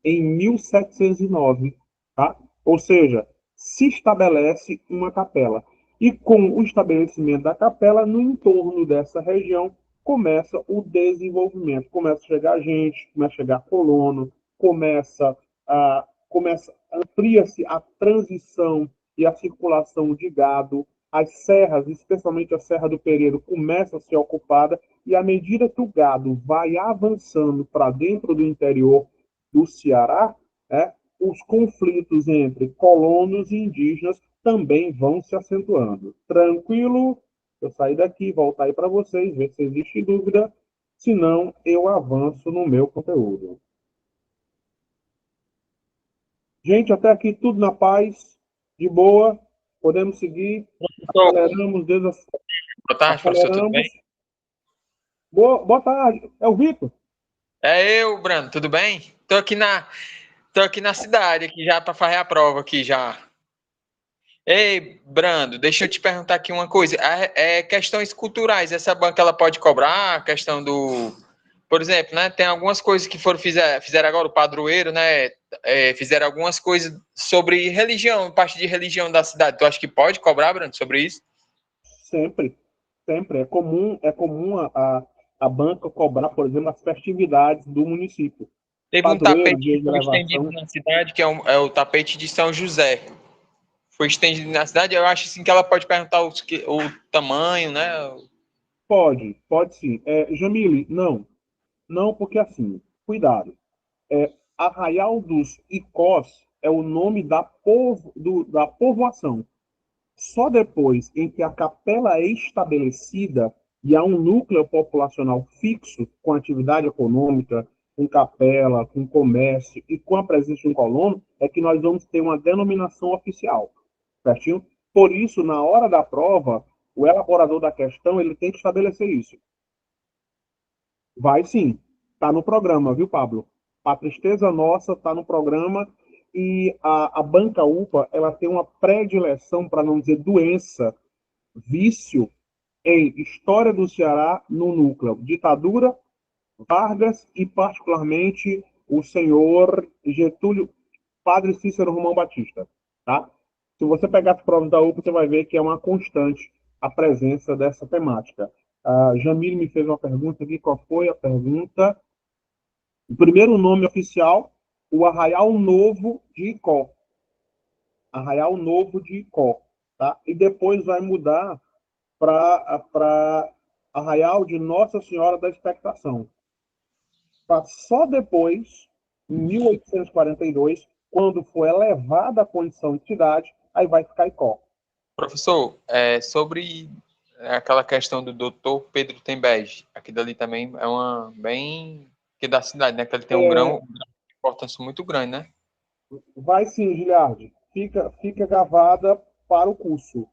em 1709, tá? Ou seja, se estabelece uma capela. E com o estabelecimento da capela, no entorno dessa região, começa o desenvolvimento, começa a chegar gente, começa a chegar colono, amplia-se a transição e a circulação de gado, as serras, especialmente a Serra do Pereiro, começa a ser ocupada, e à medida que o gado vai avançando para dentro do interior do Ceará, os conflitos entre colonos e indígenas também vão se acentuando. Tranquilo? Eu sair daqui, voltar aí para vocês, ver se existe dúvida. Se não, eu avanço no meu conteúdo. Gente, até aqui tudo na paz, de boa. Podemos seguir. Professor, Aceleramos, boa tarde, professor, tudo bem? aceleramos. Boa tarde. É o Vitor? É eu, Brando, tudo bem? Tô aqui na cidade, aqui já para fazer a prova aqui já. Ei, Brando, deixa eu te perguntar aqui uma coisa. Questões culturais, essa banca ela pode cobrar a questão do, por exemplo, né? Tem algumas coisas que fizeram agora o padroeiro, né? Fizeram algumas coisas sobre religião, parte de religião da cidade. Tu acha que pode cobrar, Brando, sobre isso? Sempre. Sempre. É comum a banca cobrar, por exemplo, as festividades do município. Teve um Padroeiro, tapete dia que de foi estendido elevação. na cidade, que é o tapete de São José. Foi estendido na cidade, eu acho assim que ela pode perguntar o tamanho, né? Pode sim. Jamile, não. Não, porque assim, cuidado. Arraial dos Icós é o nome da povoação. Só depois em que a capela é estabelecida e há um núcleo populacional fixo, com atividade econômica, com capela, com comércio e com a presença de um colono, é que nós vamos ter uma denominação oficial. Certinho? Por isso, na hora da prova, o elaborador da questão ele tem que estabelecer isso. Vai sim, está no programa, viu, Pablo? A tristeza nossa está no programa, e a banca UPA ela tem uma predileção, para não dizer doença, vício em História do Ceará no núcleo ditadura, Vargas e, particularmente, o senhor Getúlio, Padre Cícero Romão Batista. Tá? Se você pegar as provas da UPA, você vai ver que é uma constante a presença dessa temática. A Jamile me fez uma pergunta aqui. Qual foi a pergunta? O primeiro nome oficial, o Arraial Novo de Icó. Arraial Novo de Icó. Tá? E depois vai mudar para Arraial de Nossa Senhora da Expectação. Pra só depois, em 1842, quando foi elevada a condição de cidade, aí vai ficar Icó. Professor, sobre aquela questão do doutor Pedro Tembege, aqui dali também é uma bem que da cidade, né? Que ele tem uma importância muito grande, né? Vai sim, Giliardi. Fica gravada para o curso.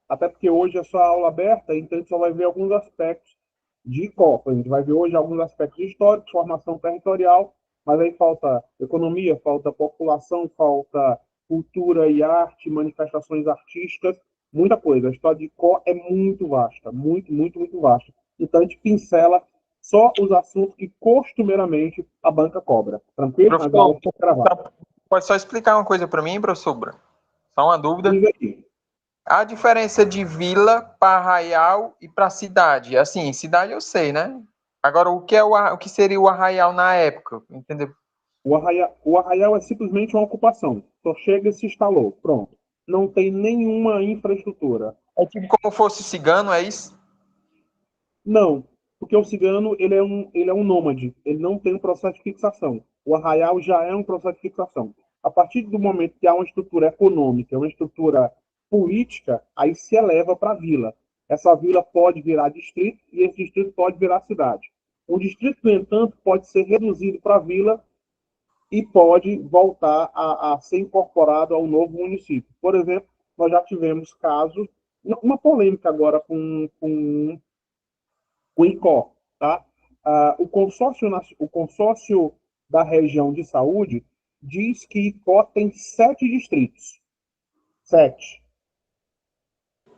Até porque hoje é só aula aberta, então a gente só vai ver alguns aspectos de Copa. A gente vai ver hoje alguns aspectos históricos, formação territorial, mas aí falta economia, falta população, falta cultura e arte, manifestações artísticas, muita coisa. A história de Có é muito vasta, muito, muito, muito vasta. Então a gente pincela só os assuntos que costumeiramente a banca cobra. Tranquilo? As aulas Professor, estão gravadas. pode só explicar uma coisa para mim, professor? Só uma dúvida. Diga aí. A diferença de vila para arraial e para cidade. Assim, cidade eu sei, né? Agora, o que seria o arraial na época? Entendeu? O arraial é simplesmente uma ocupação. Só chega e se instalou. Pronto. Não tem nenhuma infraestrutura. É tipo como fosse cigano, é isso? Não, porque o cigano ele é um nômade. Ele não tem um processo de fixação. O arraial já é um processo de fixação. A partir do momento que há uma estrutura econômica, uma estrutura política, aí se eleva para a vila. Essa vila pode virar distrito e esse distrito pode virar cidade. O distrito, no entanto, pode ser reduzido para vila e pode voltar a ser incorporado ao novo município. Por exemplo, nós já tivemos casos, uma polêmica agora com o INCOR. Tá? O consórcio da região de saúde diz que ICO tem 7 distritos. 7.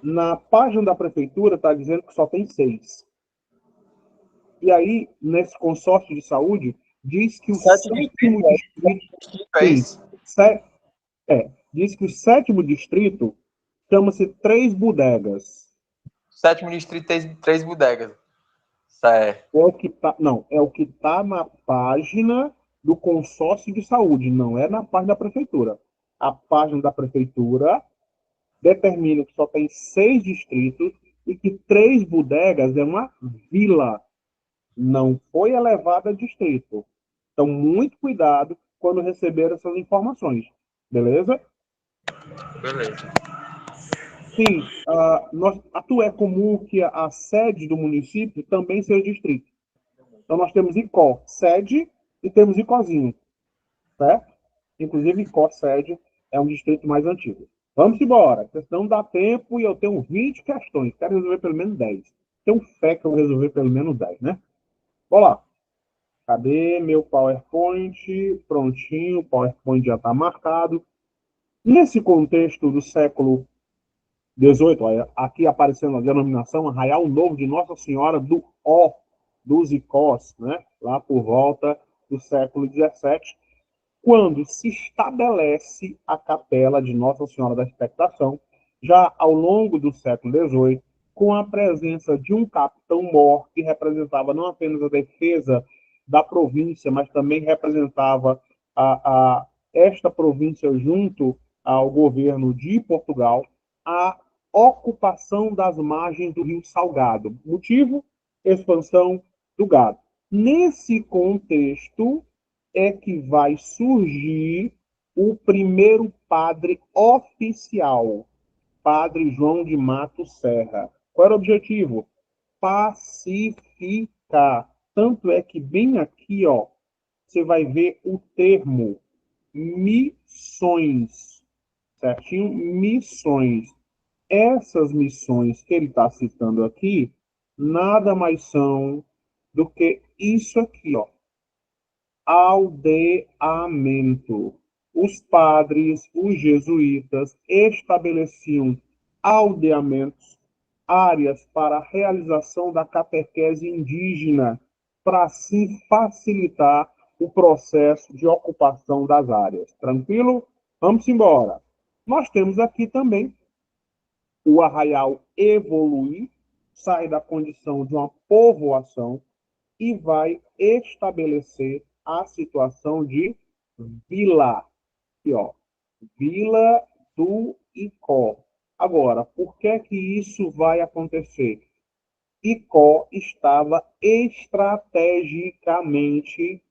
Na página da prefeitura está dizendo que só tem 6. E aí, nesse consórcio de saúde, diz que o Sete sétimo distritos, distrito, é sim, isso? diz que o sétimo distrito chama-se Três Bodegas. Sétimo distrito tem três bodegas. Certo. É o que tá, não, é o que está na página do consórcio de saúde, não é na página da prefeitura. A página da prefeitura determina que só tem 6 distritos e que 3 bodegas é uma vila, não foi elevada a distrito. Então, muito cuidado quando receber essas informações, beleza? Beleza. Sim, é comum que a sede do município também seja distrito. Então, nós temos Icó, sede, e temos Icozinho, certo? Inclusive, Icó, sede, é um distrito mais antigo. Vamos embora, porque senão não dá tempo e eu tenho 20 questões. Quero resolver pelo menos 10. Tenho fé que eu vou resolver pelo menos 10, né? Vamos lá. Cadê meu PowerPoint? Prontinho, o PowerPoint já está marcado. Nesse contexto do século XVIII, olha, aqui aparecendo a denominação Arraial Novo de Nossa Senhora do Ó, dos Icós, né? Lá por volta do século XVII, quando se estabelece a capela de Nossa Senhora da Expectação, já ao longo do século XVIII, com a presença de um capitão-mor que representava não apenas a defesa da província, mas também representava esta província junto ao governo de Portugal, a ocupação das margens do Rio Salgado. Motivo? Expansão do gado. Nesse contexto, é que vai surgir o primeiro padre oficial, Padre João de Matos Serra. Qual era o objetivo? Pacificar. Tanto é que bem aqui, ó, você vai ver o termo missões, certinho? Missões. Essas missões que ele está citando aqui, nada mais são do que isso aqui, ó, aldeamento. Os padres, os jesuítas, estabeleciam aldeamentos, áreas para a realização da catequese indígena, para assim facilitar o processo de ocupação das áreas. Tranquilo? Vamos embora. Nós temos aqui também o arraial evoluir, sai da condição de uma povoação e vai estabelecer a situação de vila. Aqui, ó, Vila do Icó. Agora, por que que isso vai acontecer? Icó estava estrategicamente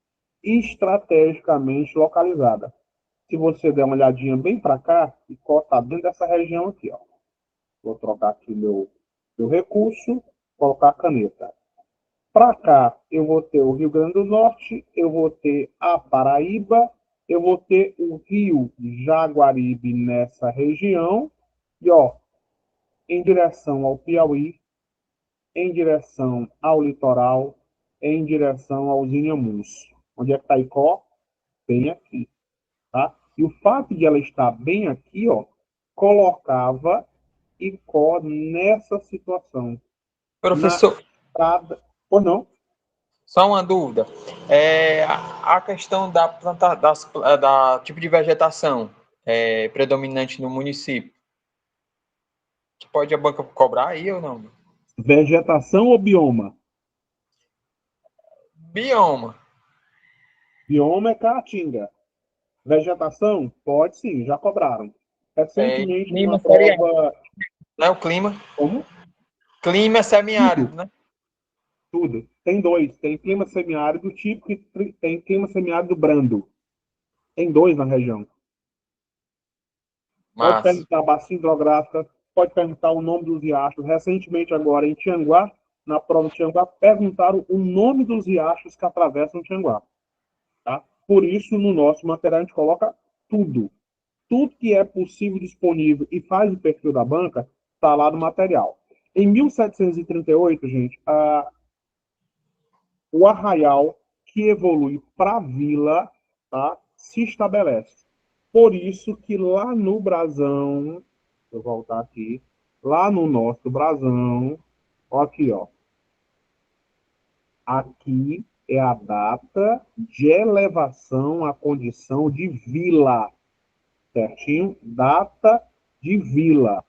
localizada. Se você der uma olhadinha bem para cá, Icó está dentro dessa região aqui, ó. Vou trocar aqui meu recurso, colocar a caneta. Para cá, eu vou ter o Rio Grande do Norte, eu vou ter a Paraíba, eu vou ter o Rio Jaguaribe nessa região, e ó, em direção ao Piauí, em direção ao litoral, em direção aos Inhamuns. Onde é que está Icó? Bem aqui, tá? E o fato de ela estar bem aqui, ó, colocava Icó nessa situação. Na Professor, estrada, ou não? só uma dúvida. A questão da planta, da tipo de vegetação predominante no município, que pode a banca cobrar aí ou não? Vegetação ou bioma? Bioma. Bioma é caatinga. Vegetação? Pode sim, já cobraram. Recentemente, numa Clima seria, prova. não é o clima? Como? Clima é Tudo, semiárido, né? tudo. Tem dois. Tem clima semiárido típico e tem clima semiárido brando. Tem dois na região. Pode Mas, perguntar a bacia hidrográfica, pode perguntar o nome dos riachos. Recentemente, agora, em Tianguá, na prova de Tianguá, perguntaram o nome dos riachos que atravessam Tianguá. Tá? Por isso, no nosso material, a gente coloca tudo. Tudo que é possível, disponível e faz o perfil da banca, está lá no material. Em 1738, gente, o arraial que evolui para vila, tá, se estabelece. Por isso que lá no brasão, deixa eu voltar aqui, lá no nosso brasão, ó aqui, ó, aqui é a data de elevação à condição de vila, certinho? Data de vila.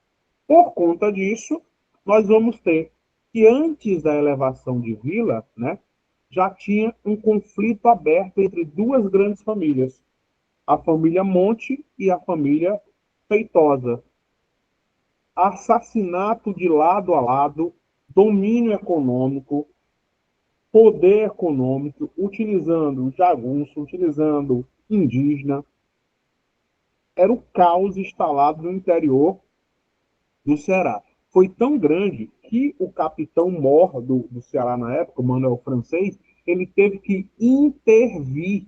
Por conta disso, nós vamos ter que antes da elevação de Vila, né, já tinha um conflito aberto entre duas grandes famílias, a família Monte e a família Feitosa. Assassinato de lado a lado, domínio econômico, poder econômico, utilizando jagunço, utilizando indígena. Era o caos instalado no interior do Ceará. Foi tão grande que o capitão-mor do Ceará na época, o Manuel Francês, ele teve que intervir,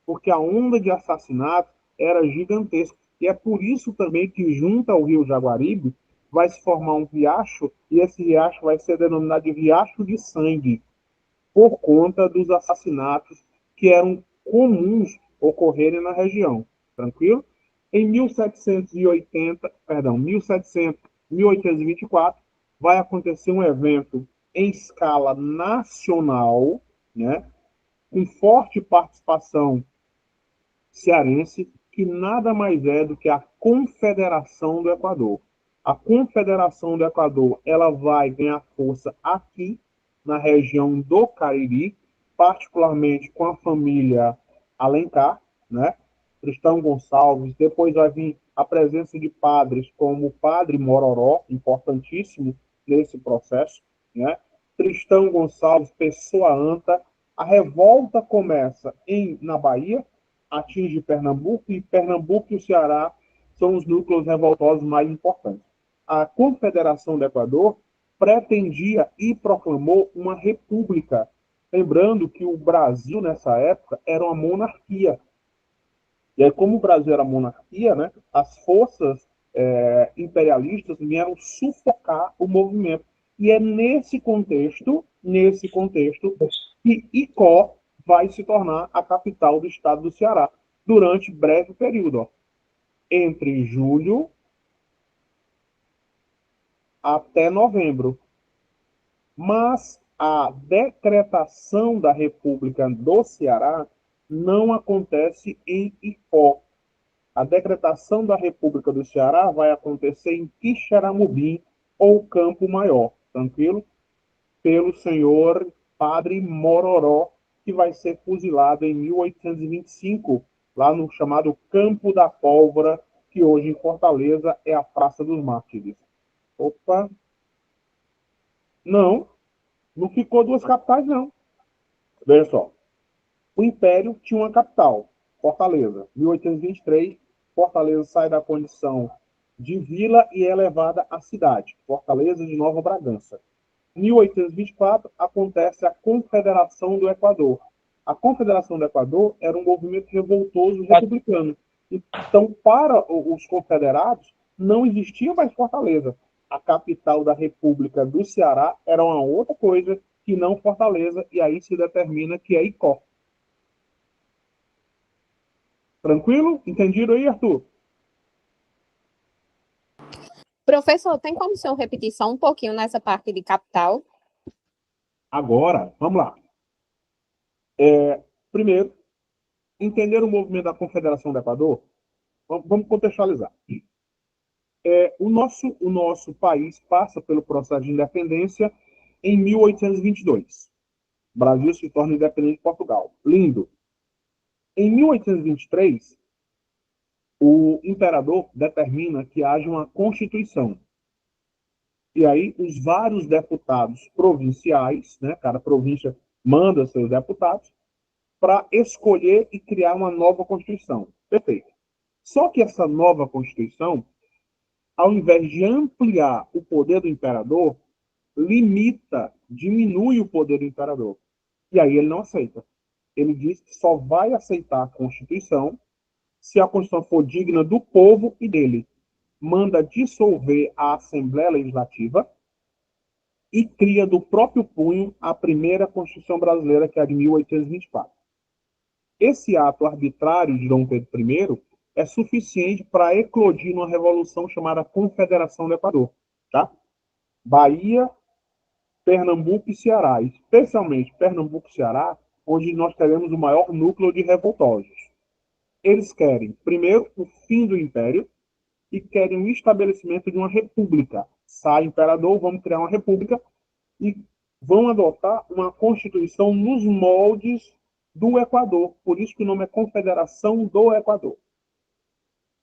porque a onda de assassinatos era gigantesca. E é por isso também que, junto ao rio Jaguaribe, vai se formar um riacho, e esse riacho vai ser denominado de Riacho de Sangue, por conta dos assassinatos que eram comuns ocorrerem na região. Tranquilo? Em 1780, perdão, 1700, 1824, vai acontecer um evento em escala nacional, né, com forte participação cearense, que nada mais é do que a Confederação do Equador. A Confederação do Equador, ela vai ganhar força aqui na região do Cariri, particularmente com a família Alencar, né? Tristão Gonçalves, depois vai vir a presença de padres como o padre Mororó, importantíssimo nesse processo, né? Tristão Gonçalves, Pessoa Anta. A revolta começa na Bahia, atinge Pernambuco, e Pernambuco e o Ceará são os núcleos revoltosos mais importantes. A Confederação do Equador pretendia e proclamou uma república, lembrando que o Brasil, nessa época, era uma monarquia. E aí, como o Brasil era monarquia, né, as forças imperialistas vieram sufocar o movimento. E é nesse contexto, que Icó vai se tornar a capital do estado do Ceará, durante breve período, ó, entre julho até novembro. Mas a decretação da República do Ceará não acontece em Icó. A decretação da República do Ceará vai acontecer em Quixeramobim, ou Campo Maior, tranquilo? Pelo senhor Padre Mororó, que vai ser fuzilado em 1825, lá no chamado Campo da Pólvora, que hoje em Fortaleza é a Praça dos Mártires. Opa, não, não ficou duas capitais, não. Veja só, o Império tinha uma capital, Fortaleza. 1823, Fortaleza sai da condição de vila e é levada à cidade, Fortaleza de Nova Bragança. Em 1824, acontece a Confederação do Equador. A Confederação do Equador era um movimento revoltoso republicano. Então, para os confederados, não existia mais Fortaleza. A capital da República do Ceará era uma outra coisa que não Fortaleza, e aí se determina que é Icó. Tranquilo? Entendido aí, Arthur? Professor, tem como o senhor repetir só um pouquinho nessa parte de capital? Agora, vamos lá. Primeiro, entender o movimento da Confederação do Equador, vamos contextualizar. O nosso país passa pelo processo de independência em 1822. O Brasil se torna independente de Portugal. Lindo. Em 1823, o imperador determina que haja uma constituição. E aí, os vários deputados provinciais, né, cada província manda seus deputados, para escolher e criar uma nova Constituição. Perfeito. Só que essa nova Constituição, ao invés de ampliar o poder do imperador, limita, diminui o poder do imperador. E aí ele não aceita. Ele diz que só vai aceitar a Constituição se a Constituição for digna do povo e dele. Manda dissolver a Assembleia Legislativa e cria do próprio punho a primeira Constituição brasileira, que é a de 1824. Esse ato arbitrário de Dom Pedro I é suficiente para eclodir uma revolução chamada Confederação do Equador. Tá? Bahia, Pernambuco e Ceará, especialmente Pernambuco e Ceará, onde nós teremos o maior núcleo de revoltosos. Eles querem, primeiro, o fim do Império e querem o estabelecimento de uma república. Sai imperador, vamos criar uma república, e vão adotar uma constituição nos moldes do Equador. Por isso que o nome é Confederação do Equador.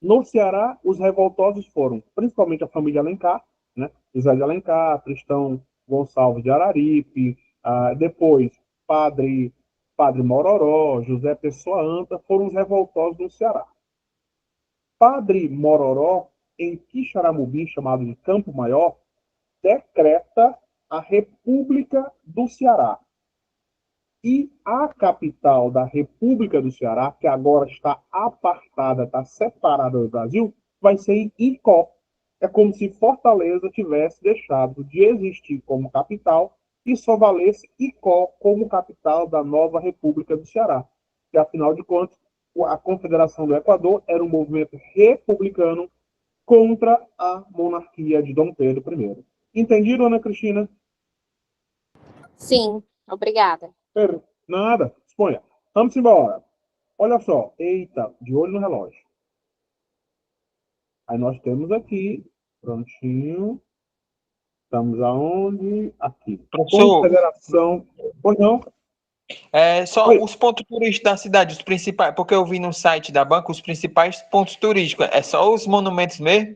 No Ceará, os revoltosos foram principalmente a família Alencar, né? José de Alencar, Tristão Gonçalves de Araripe, depois Padre Mororó, José Pessoa Anta, foram os revoltosos no Ceará. Padre Mororó, em Quixaramubim, chamado de Campo Maior, decreta a República do Ceará. E a capital da República do Ceará, que agora está apartada, está separada do Brasil, vai ser em Icó. É como se Fortaleza tivesse deixado de existir como capital e só valesse Icó como capital da nova República do Ceará. Que, afinal de contas, a Confederação do Equador era um movimento republicano contra a monarquia de Dom Pedro I. Entendido, Ana Cristina? Sim, obrigada. Nada, exponha. Vamos embora. Olha só. Eita, de olho no relógio. Aí nós temos aqui, prontinho. Estamos aonde? Aqui. Professor, Confederação. Pois não? só Oi. os pontos turísticos da cidade, os principais, porque eu vi no site da banca os principais pontos turísticos. É só os monumentos mesmo?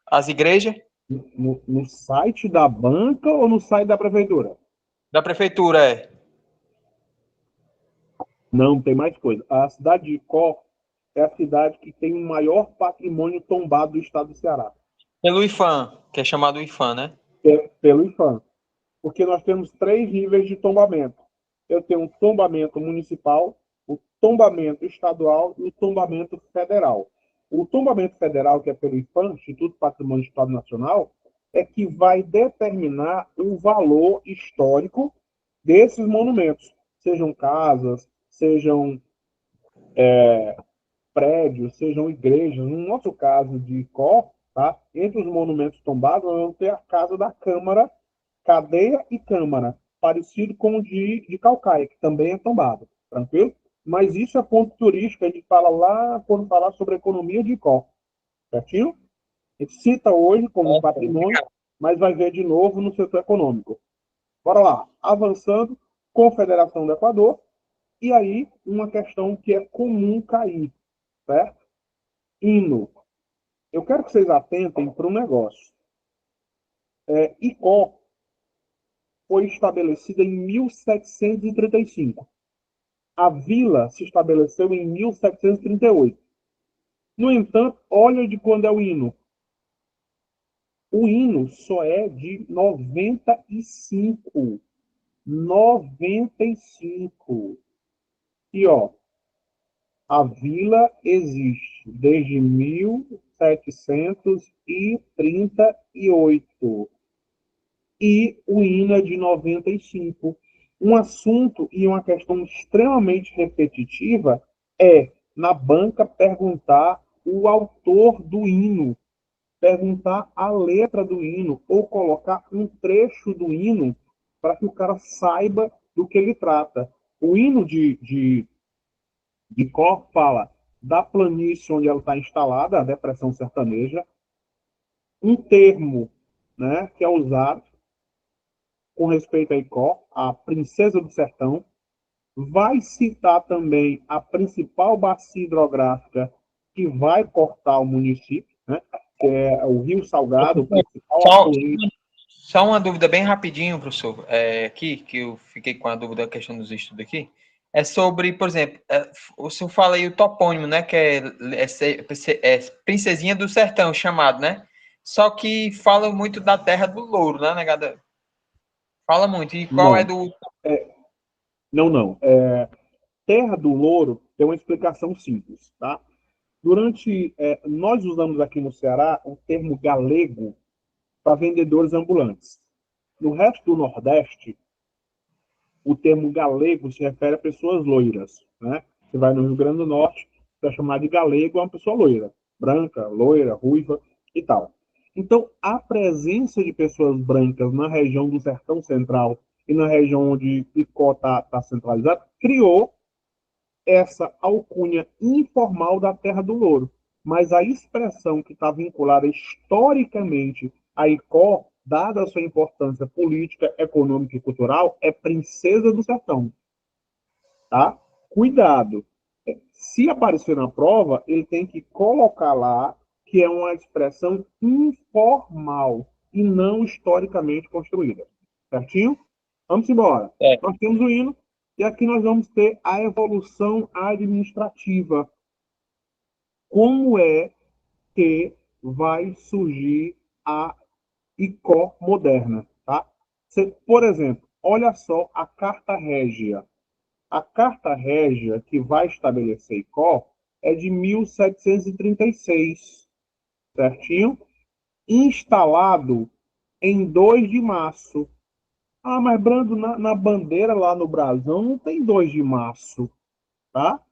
As igrejas? No site da banca ou no site da prefeitura? Da prefeitura, é. Não, tem mais coisa. A cidade de Icó é a cidade que tem o maior patrimônio tombado do estado do Ceará. Pelo IFAM, que é chamado IFAM, né? Pelo IFAM. Porque nós temos 3 níveis de tombamento. Eu tenho um tombamento municipal, o tombamento estadual e o tombamento federal. O tombamento federal, que é pelo IPAM, Instituto Patrimônio Histórico Nacional, é que vai determinar o valor histórico desses monumentos. Sejam casas, sejam prédios, sejam igrejas. No nosso caso de Icó, tá? Entre os monumentos tombados, nós vamos ter a Casa da Câmara, Cadeia e Câmara, parecido com o de Calcaia, que também é tombado, tranquilo? Mas isso é ponto turístico, a gente fala lá quando falar sobre a economia de Icó, certinho? A gente cita hoje como patrimônio, mas vai ver de novo no setor econômico. Bora lá, avançando, Confederação do Equador, e aí uma questão que é comum cair, certo? Hino. Eu quero que vocês atentem para um negócio. Icó foi estabelecida em 1735. A vila se estabeleceu em 1738. No entanto, olha de quando é o hino. O hino só é de 95. 95. E, ó, a vila existe desde 1738. E o hino é de 95. Um assunto e uma questão extremamente repetitiva é, na banca, perguntar o autor do hino, perguntar a letra do hino, ou colocar um trecho do hino para que o cara saiba do que ele trata. O hino de cor fala da planície onde ela está instalada, a depressão sertaneja, um termo, né, que é usado com respeito a Icó, a princesa do sertão, vai citar também a principal bacia hidrográfica que vai cortar o município, né? Que é o Rio Salgado, o principal Só, afluente. só uma dúvida bem rapidinho, professor, aqui, que eu fiquei com a dúvida da questão dos estudos aqui. É sobre, por exemplo, o senhor fala aí o topônimo, né? Que é Princesinha do Sertão, chamado, né? Só que fala muito da terra do louro, né, negada? Fala muito. E qual é Não, do. não. Terra do Louro tem uma explicação simples, tá? Nós usamos aqui no Ceará o termo galego para vendedores ambulantes. No resto do Nordeste, o termo galego se refere a pessoas loiras, né? Você vai no Rio Grande do Norte, para chamar de galego é uma pessoa loira, branca, loira, ruiva e tal. Então, a presença de pessoas brancas na região do Sertão Central e na região onde Icó está centralizado, criou essa alcunha informal da Terra do Louro. Mas a expressão que está vinculada historicamente a Icó dada a sua importância política, econômica e cultural, é Princesa do Sertão. Tá? Cuidado. Se aparecer na prova, ele tem que colocar lá que é uma expressão informal e não historicamente construída. Certinho? Vamos embora. É. Nós temos o hino e aqui nós vamos ter a evolução administrativa. Como é que vai surgir a ICO moderna, tá? Por exemplo, olha só a Carta Régia. A Carta Régia que vai estabelecer ICO é de 1736, certinho? Instalado em 2 de março. Ah, mas Brando, na bandeira lá no brasão não tem 2 de março, tá?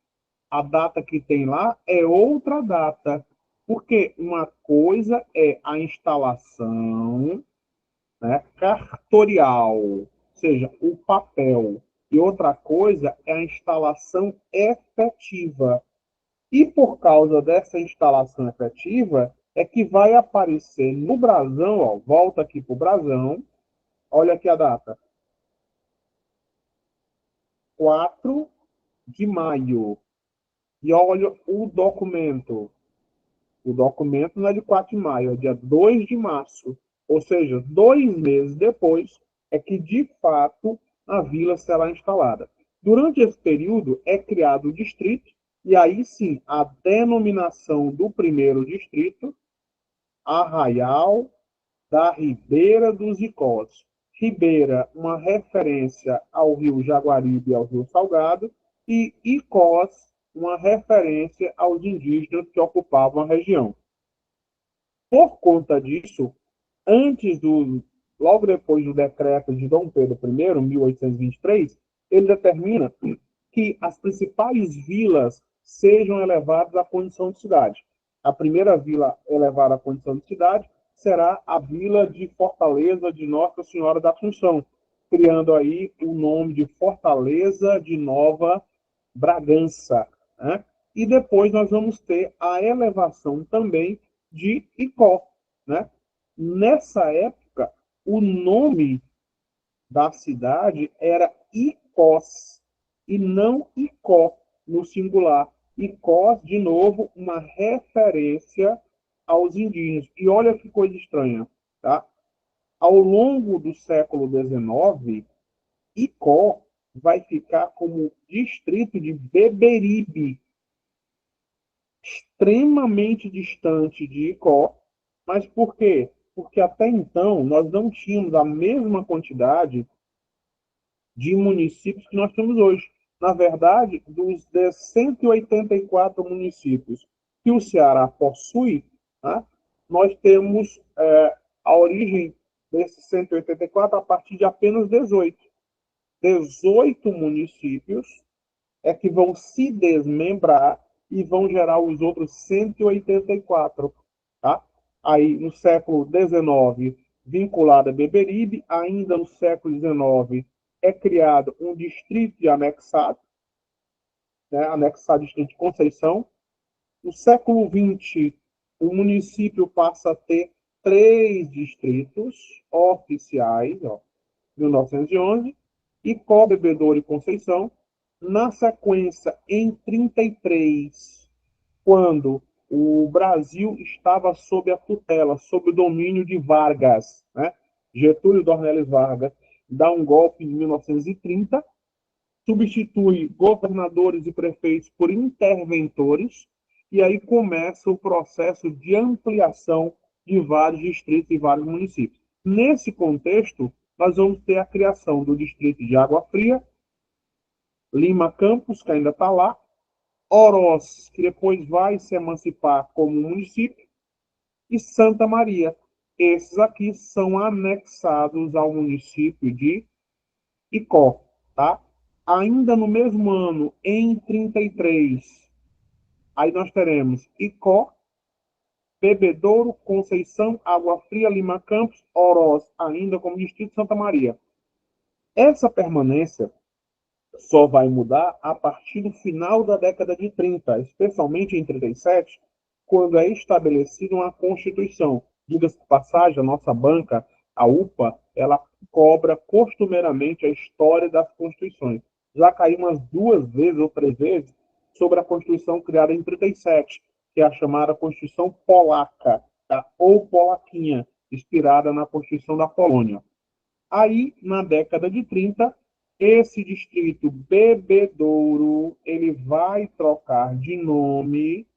A data que tem lá é outra data. Porque uma coisa é a instalação, né, cartorial, ou seja, o papel, e outra coisa é a instalação efetiva. E por causa dessa instalação efetiva, é que vai aparecer no brasão, ó, volta aqui para o brasão, olha aqui a data, 4 de maio. E olha o documento. O documento não é de 4 de maio, é dia 2 de março. Ou seja, 2 meses depois é que, de fato, a vila será instalada. Durante esse período, é criado o distrito, e aí sim, a denominação do primeiro distrito, Arraial da Ribeira dos Icós. Ribeira, uma referência ao rio Jaguaribe e ao rio Salgado, e Icós, uma referência aos indígenas que ocupavam a região. Por conta disso, logo depois do decreto de Dom Pedro I, 1823, ele determina que as principais vilas sejam elevadas à condição de cidade. A primeira vila elevada à condição de cidade será a vila de Fortaleza de Nossa Senhora da Assunção, criando aí o nome de Fortaleza de Nova Bragança, né? E depois nós vamos ter a elevação também de Icó, né? Nessa época, o nome da cidade era Icós e não Icó no singular. Icós, de novo, uma referência aos indígenas. E olha que coisa estranha, tá? Ao longo do século XIX, Icó vai ficar como distrito de Beberibe, extremamente distante de Icó. Mas por quê? Porque até então nós não tínhamos a mesma quantidade de municípios que nós temos hoje. Na verdade, dos 184 municípios que o Ceará possui, né, nós temos a origem desses 184 a partir de apenas 18. 18 municípios é que vão se desmembrar e vão gerar os outros 184. Tá? Aí, no século XIX, vinculado a Beberibe, ainda no século XIX, é criado um distrito de anexado, né, anexado ao distrito de Conceição. No século XX, o município passa a ter 3 distritos oficiais, 1911, Icó, Bebedouro e Conceição. Na sequência, em 33, quando o Brasil estava sob a tutela, sob o domínio de Vargas, né? Getúlio Dornelles Vargas dá um golpe em 1930, substitui governadores e prefeitos por interventores, e aí começa o processo de ampliação de vários distritos e vários municípios. Nesse contexto, nós vamos ter a criação do distrito de Água Fria, Lima Campos, que ainda está lá, Oroz, que depois vai se emancipar como município, e Santa Maria. Esses aqui são anexados ao município de Icó, tá? Ainda no mesmo ano, em 33, aí nós teremos Icó, Bebedouro, Conceição, Água Fria, Lima Campos, Oroz, ainda como distrito de Santa Maria. Essa permanência só vai mudar a partir do final da década de 30, especialmente em 37, quando é estabelecida uma Constituição. Diga-se de passagem, a nossa banca A UPA, ela cobra costumeiramente a história das constituições. Já caiu umas 2 vezes ou 3 vezes sobre a Constituição criada em 37, que é a chamada Constituição Polaca, tá? Ou Polaquinha, inspirada na Constituição da Polônia. Aí, na década de 30, esse distrito Bebedouro, ele vai trocar de nome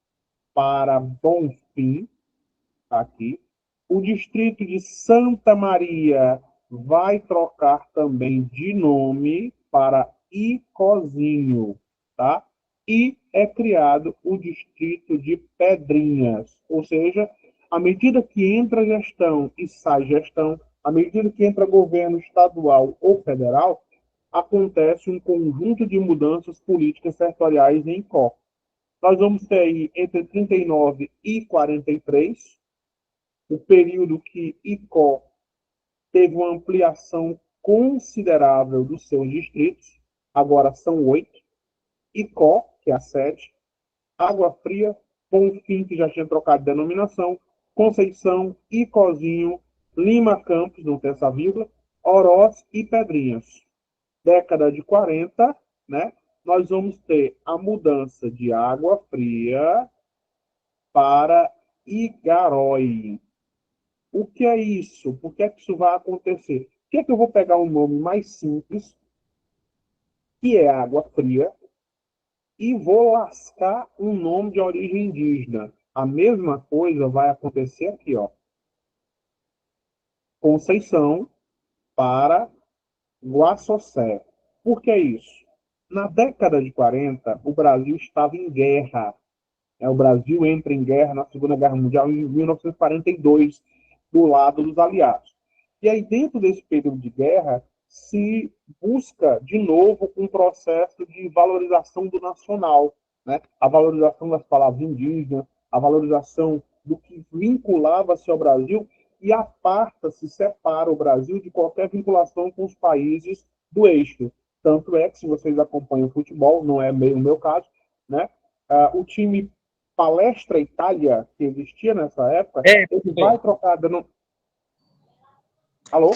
para Bonfim, tá aqui. O distrito de Santa Maria vai trocar também de nome para Icozinho, tá? E é criado o distrito de Pedrinhas, ou seja, à medida que entra gestão e sai gestão, à medida que entra governo estadual ou federal, acontece um conjunto de mudanças políticas territoriais em Icó. Nós vamos ter aí entre 39 e 43, o período que Icó teve uma ampliação considerável dos seus distritos, agora são 8. Icó, que é a sede, Água Fria, Bonfim, que já tinha trocado de denominação, Conceição, Icozinho, Lima Campos, não tem essa vírgula, Oroz e Pedrinhas. Década de 40, né? Nós vamos ter a mudança de Água Fria para Igarói. O que é isso? Por que é que isso vai acontecer? Por que é que eu vou pegar um nome mais simples, que é Água Fria, e vou lascar um nome de origem indígena? A mesma coisa vai acontecer aqui, ó. Conceição para Guaçocé. Por que isso? Na década de 40, o Brasil estava em guerra. O Brasil entra em guerra na Segunda Guerra Mundial em 1942, do lado dos aliados. E aí, dentro desse período de guerra, se busca, de novo, um processo de valorização do nacional, né? A valorização das palavras indígenas, a valorização do que vinculava-se ao Brasil, e aparta-se, separa o Brasil de qualquer vinculação com os países do eixo. Tanto é que, se vocês acompanham o futebol, não é meio o meu caso, né? O time Palestra Itália, que existia nessa época, ele vai trocar dando... Alô?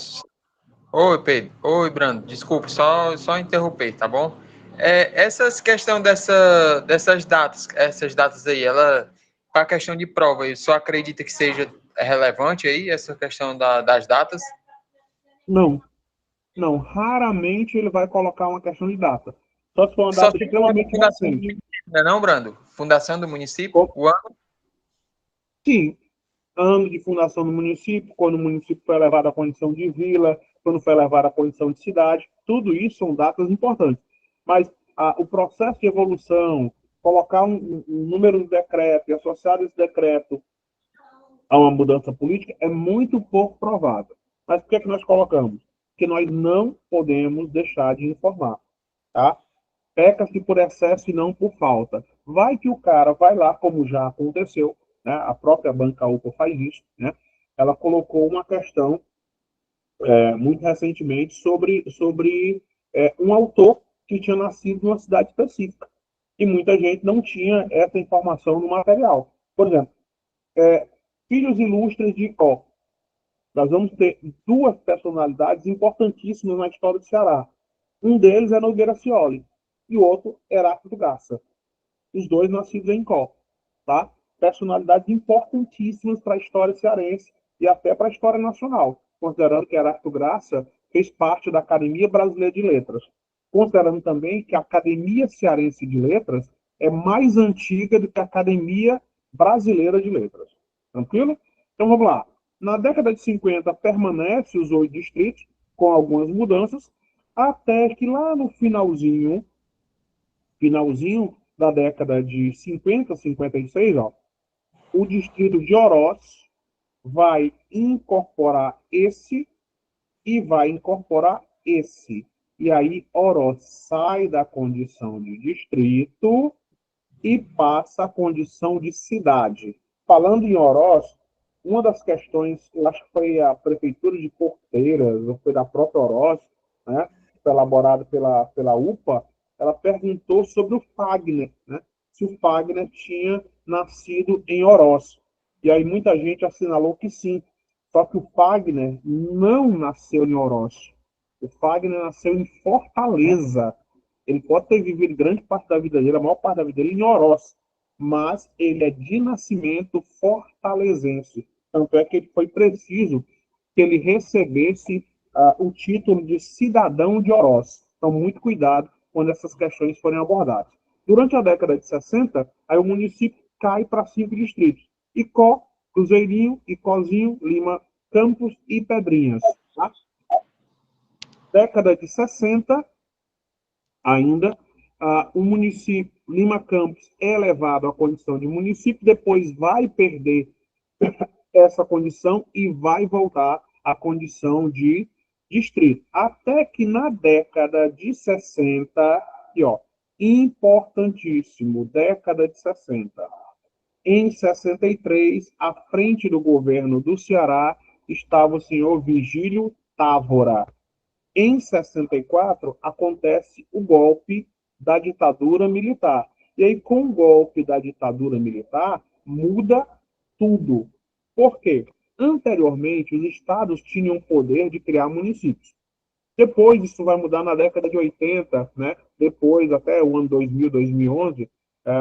Oi, Pedro. Oi, Brando. Desculpe, só interromper, tá bom? Essas questão dessas datas, essas datas aí, ela, para a questão de prova, eu só acredita que seja relevante aí, essa questão das datas? Não, não. Raramente ele vai colocar uma questão de data. Só se for uma Só data se for da extremamente fundação do recente. município, não, Brando? Fundação do município? Como? O ano? Sim, ano de fundação do município, quando o município foi elevado à condição de vila, quando foi elevado à condição de cidade, tudo isso são datas importantes. Mas o processo de evolução, colocar um número de decreto e associar esse decreto a uma mudança política é muito pouco provável. Mas por que é que nós colocamos? Porque nós não podemos deixar de informar, tá? Peca-se por excesso e não por falta. Vai que o cara vai lá, como já aconteceu, né? A própria banca UPA faz isso, né? Ela colocou uma questão muito recentemente sobre um autor que tinha nascido numa cidade específica. E muita gente não tinha essa informação no material. Por exemplo, filhos ilustres de Ó. Nós vamos ter 2 personalidades importantíssimas na história do Ceará. Um deles é Nogueira Scioli e o outro Heráclito Garça. Os dois nascidos em Có, tá? Personalidades importantíssimas para a história cearense e até para a história nacional, considerando que Heráclito Graça fez parte da Academia Brasileira de Letras, considerando também que a Academia Cearense de Letras é mais antiga do que a Academia Brasileira de Letras. Tranquilo? Então vamos lá. Na década de 50 permanece os 8 distritos, com algumas mudanças, até que lá no finalzinho da década de 50, 56, ó, o distrito de Oroz vai incorporar esse e vai incorporar esse. E aí Oroz sai da condição de distrito e passa à condição de cidade. Falando em Oroz, uma das questões, eu acho que foi a prefeitura de Porteiras, ou foi da própria Oroz, né, elaborada pela UPA, ela perguntou sobre o Fagner, né, se o Fagner tinha nascido em Oroz. E aí muita gente assinalou que sim. Só que o Fagner não nasceu em Orochi. O Fagner nasceu em Fortaleza. Ele pode ter vivido grande parte da vida dele, a maior parte da vida dele, em Orochi. Mas ele é de nascimento fortalezense. Tanto é que ele foi preciso que ele recebesse o título de cidadão de Orochi. Então, muito cuidado quando essas questões forem abordadas. Durante a década de 60, aí o município cai para 5 distritos. Icó, Cruzeirinho, Icozinho, Lima, Campos e Pedrinhas. Tá? Década de 60, ainda, o município Lima Campos é elevado à condição de município, depois vai perder essa condição e vai voltar à condição de distrito. Até que na década de 60, e ó, importantíssimo, década de 60. Em 63, à frente do governo do Ceará, estava o senhor Vigílio Távora. Em 64, acontece o golpe da ditadura militar. E aí, com o golpe da ditadura militar, muda tudo. Por quê? Anteriormente, os estados tinham o poder de criar municípios. Depois, isso vai mudar na década de 80, né? Depois, até o ano 2000, 2011,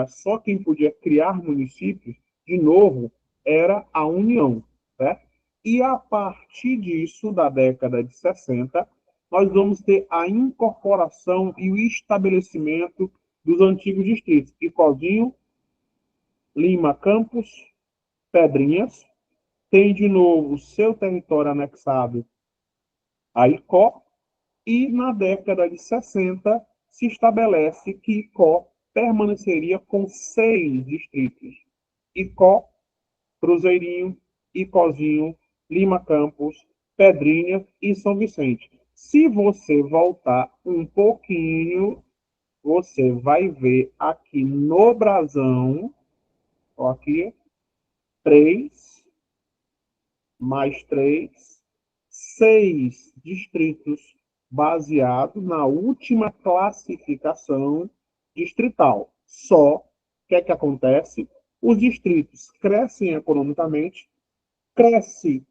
só quem podia criar municípios, de novo, era a União. Né? E a partir disso, da década de 60, nós vamos ter a incorporação e o estabelecimento dos antigos distritos. Icozinho, Lima, Campos, Pedrinhas, tem de novo seu território anexado a Icó, e na década de 60 se estabelece que Icó permaneceria com 6 distritos. Icó, Cruzeirinho, Icozinho, Lima Campos, Pedrinhas e São Vicente. Se você voltar um pouquinho, você vai ver aqui no brasão, ó, aqui, 3 mais 3, 6 distritos baseados na última classificação distrital. Só que é que acontece? Os distritos crescem economicamente, crescem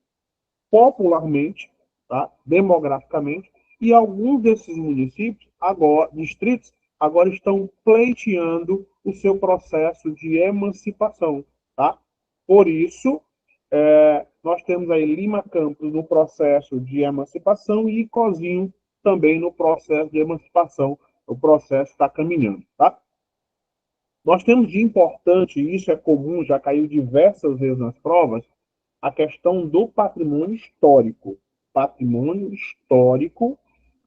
popularmente, tá? Demograficamente, e alguns desses municípios, agora, distritos, agora estão pleiteando o seu processo de emancipação. Tá? Por isso, nós temos aí Lima Campos no processo de emancipação e Icozinho também no processo de emancipação. O processo está caminhando. Tá? Nós temos de importante, e isso é comum, já caiu diversas vezes nas provas, a questão do patrimônio histórico. Patrimônio histórico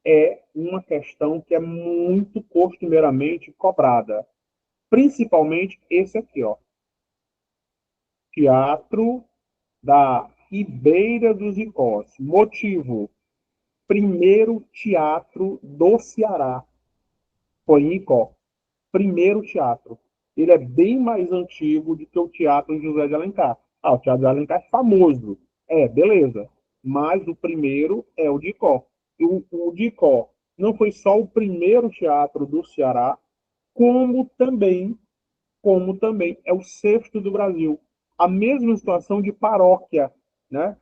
é uma questão que é muito costumeiramente cobrada. Principalmente esse aqui, ó. Teatro da Ribeira dos Icós. Motivo: primeiro teatro do Ceará. Foi em Icó. Primeiro teatro. Ele é bem mais antigo do que o Teatro José de Alencar. O Teatro de Alencar é famoso. Beleza. Mas o primeiro é o de Icó. E o de Icó não foi só o primeiro teatro do Ceará, como também é o sexto do Brasil. A mesma situação de paróquia. Né?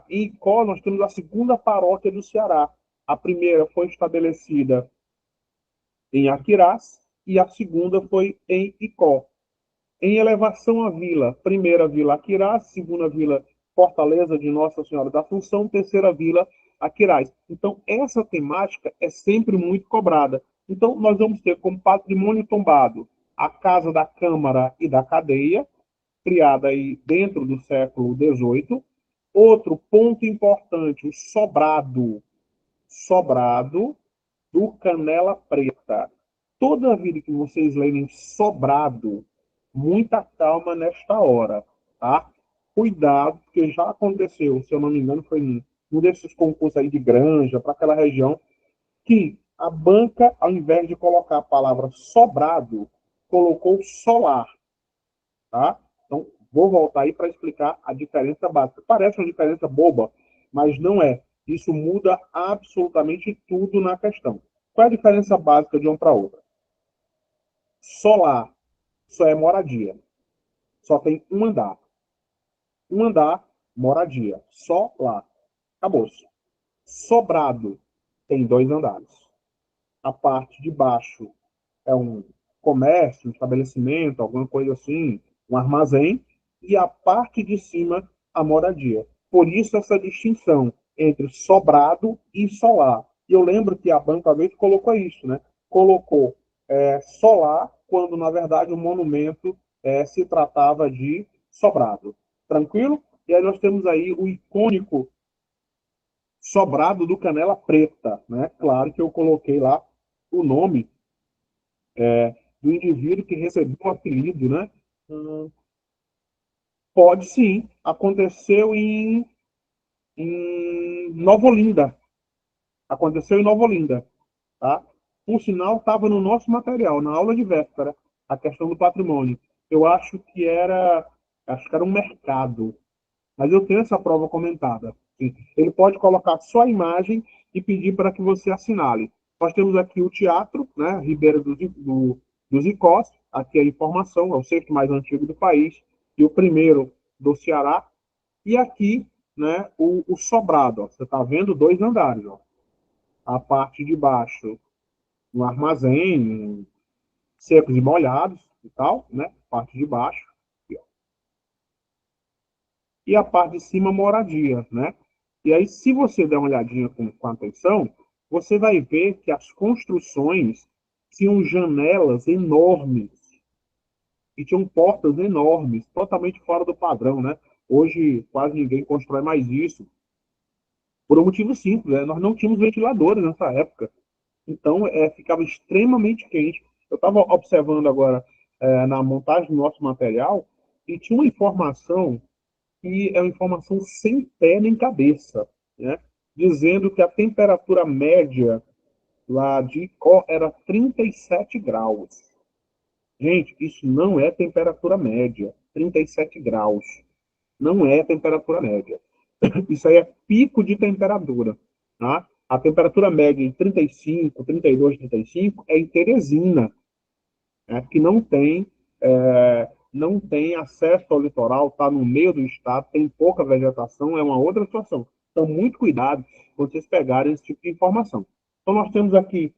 Em Icó, nós temos a segunda paróquia do Ceará. A primeira foi estabelecida em Aquirás, e a segunda foi em Icó. Em elevação à vila, primeira vila Aquirás, segunda vila Fortaleza de Nossa Senhora da Assunção, terceira vila Aquirás. Então, essa temática é sempre muito cobrada. Então, nós vamos ter como patrimônio tombado a Casa da Câmara e da Cadeia, criada aí dentro do século XVIII. Outro ponto importante, o sobrado do Canela Preta. Toda vida que vocês lerem Sobrado, muita calma nesta hora, tá? Cuidado, porque já aconteceu, se eu não me engano, foi um desses concursos aí de Granja, para aquela região, que a banca, ao invés de colocar a palavra sobrado, colocou solar, tá? Então, vou voltar aí para explicar a diferença básica. Parece uma diferença boba, mas não é. Isso muda absolutamente tudo na questão. Qual é a diferença básica de uma para outra? Solar só é moradia. Só tem um andar. Um andar moradia. Só lá. Acabou-se. Sobrado tem 2 andares. A parte de baixo é um comércio, um estabelecimento, alguma coisa assim, um armazém, e a parte de cima, a moradia. Por isso, essa distinção entre sobrado e solar. E eu lembro que a banca, às vezes, colocou isso, né? Colocou solar, quando, na verdade, o monumento se tratava de sobrado. Tranquilo? E aí nós temos aí o icônico sobrado do Canela Preta, né? Claro que eu coloquei lá o nome do indivíduo que recebeu o apelido, né? Hum, Pode sim. Aconteceu em Nova Olinda. Aconteceu em Nova Olinda, tá? Por sinal, estava no nosso material, na aula de véspera, a questão do patrimônio. Eu acho que era um mercado, mas eu tenho essa prova comentada. Sim. Ele pode colocar só a imagem e pedir para que você assinale. Nós temos aqui o teatro, né, Ribeira dos Icós, aqui a informação, é o sexto mais antigo do país, e o primeiro do Ceará. E aqui, né, o sobrado. Ó. Você está vendo 2 andares. Ó. A parte de baixo, um armazém, secos e molhados e tal, né? Parte de baixo. E a parte de cima, moradia, né? E aí, se você der uma olhadinha com atenção, você vai ver que as construções tinham janelas enormes e tinham portas enormes, totalmente fora do padrão, né? Hoje, quase ninguém constrói mais isso, por um motivo simples, né? Nós não tínhamos ventiladores nessa época, então ficava extremamente quente. Eu estava observando agora na montagem do nosso material e tinha uma informação que é uma informação sem pé nem cabeça, né? Dizendo que a temperatura média lá de Icó era 37 graus. Gente, isso não é temperatura média. 37 graus. Não é temperatura média. Isso aí é pico de temperatura. Tá? A temperatura média de 35, 32, 35 é em Teresina, né, que não tem acesso ao litoral, está no meio do estado, tem pouca vegetação, é uma outra situação. Então, muito cuidado quando vocês pegarem esse tipo de informação. Então, nós temos aqui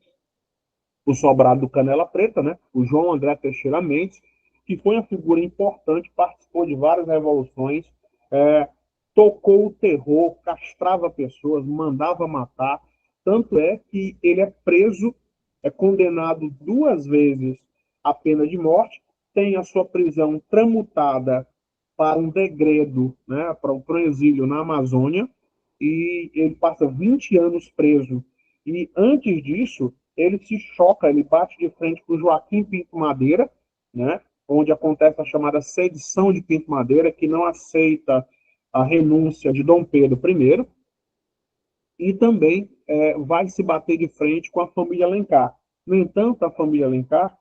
o sobrado do Canela Preta, né? O João André Teixeira Mendes, que foi uma figura importante, participou de várias revoluções, é, tocou o terror, castrava pessoas, mandava matar. Tanto é que ele é preso, é condenado 2 vezes à pena de morte, tem a sua prisão tramutada para um degredo, né, para um exílio na Amazônia, e ele passa 20 anos preso. E antes disso, ele se choca, ele bate de frente com o Joaquim Pinto Madeira, né, onde acontece a chamada sedição de Pinto Madeira, que não aceita a renúncia de Dom Pedro I, e também vai se bater de frente com a família Alencar. No entanto, a família Alencar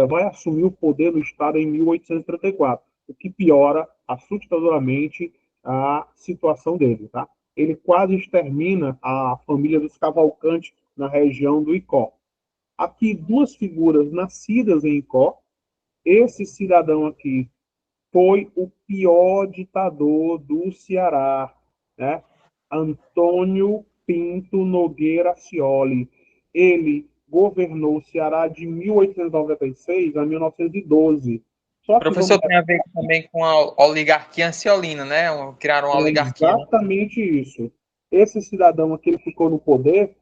vai assumir o poder no Estado em 1834, o que piora assustadoramente a situação dele. Tá? Ele quase extermina a família dos Cavalcantes na região do Icó. Aqui, 2 figuras nascidas em Icó. Esse cidadão aqui foi o pior ditador do Ceará, né? Antônio Pinto Nogueira Scioli. Ele governou o Ceará de 1896 a 1912. Só que vamos Professor, tem a ver também com a oligarquia ansiolina, né? Criaram uma oligarquia, né? exatamente isso. Esse cidadão aqui ele ficou no poder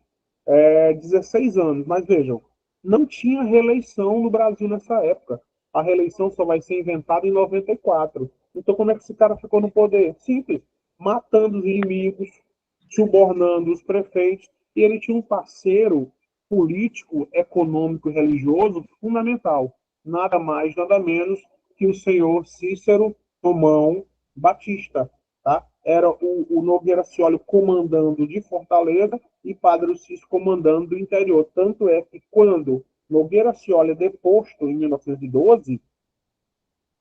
16 anos, mas vejam, não tinha reeleição no Brasil nessa época. A reeleição só vai ser inventada em 94. Então, como é que esse cara ficou no poder? Simples, matando os inimigos, subornando os prefeitos, e ele tinha um parceiro político, econômico e religioso fundamental. Nada mais, nada menos que o senhor Cícero Romão Batista. Tá? Era o Nogueira Scioli comandando de Fortaleza e Padre Cis comandando do interior. Tanto é que quando Nogueira Scioli é deposto em 1912,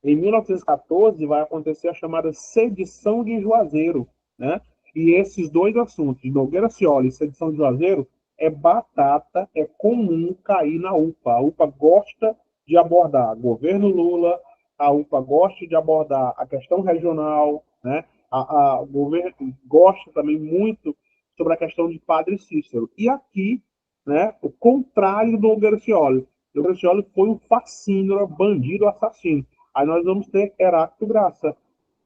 em 1914 vai acontecer a chamada sedição de Juazeiro, né? E esses 2 assuntos, Nogueira Scioli e sedição de Juazeiro, é batata, é comum cair na UPA. A UPA gosta de abordar governo Lula, a UPA gosta de abordar a questão regional, né? O governo gosta também muito sobre a questão de Padre Cícero. E aqui, né, o contrário do Uguercioli. O Uguercioli foi um facínora, bandido, assassino. Aí nós vamos ter Heráclito Graça,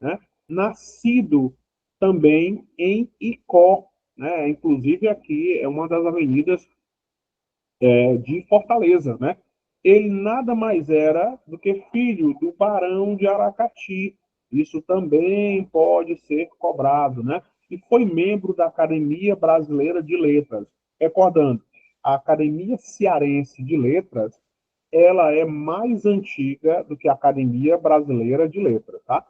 né, nascido também em Icó, né, inclusive aqui é uma das avenidas de Fortaleza, né? Ele nada mais era do que filho do barão de Aracati. Isso também pode ser cobrado, né? E foi membro da Academia Brasileira de Letras. Recordando, a Academia Cearense de Letras, ela é mais antiga do que a Academia Brasileira de Letras, tá?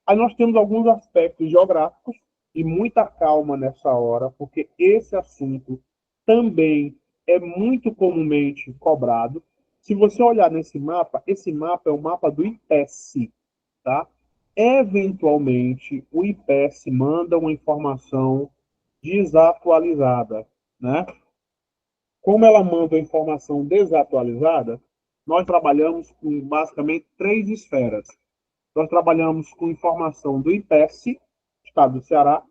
Aí nós temos alguns aspectos geográficos e muita calma nessa hora, porque esse assunto também é muito comumente cobrado. Se você olhar nesse mapa, esse mapa é o mapa do IPESC, tá? Eventualmente, o IPESC manda uma informação desatualizada, né? Como ela manda a informação desatualizada, nós trabalhamos com basicamente três esferas. Nós trabalhamos com informação do IPESC, Estado do Ceará.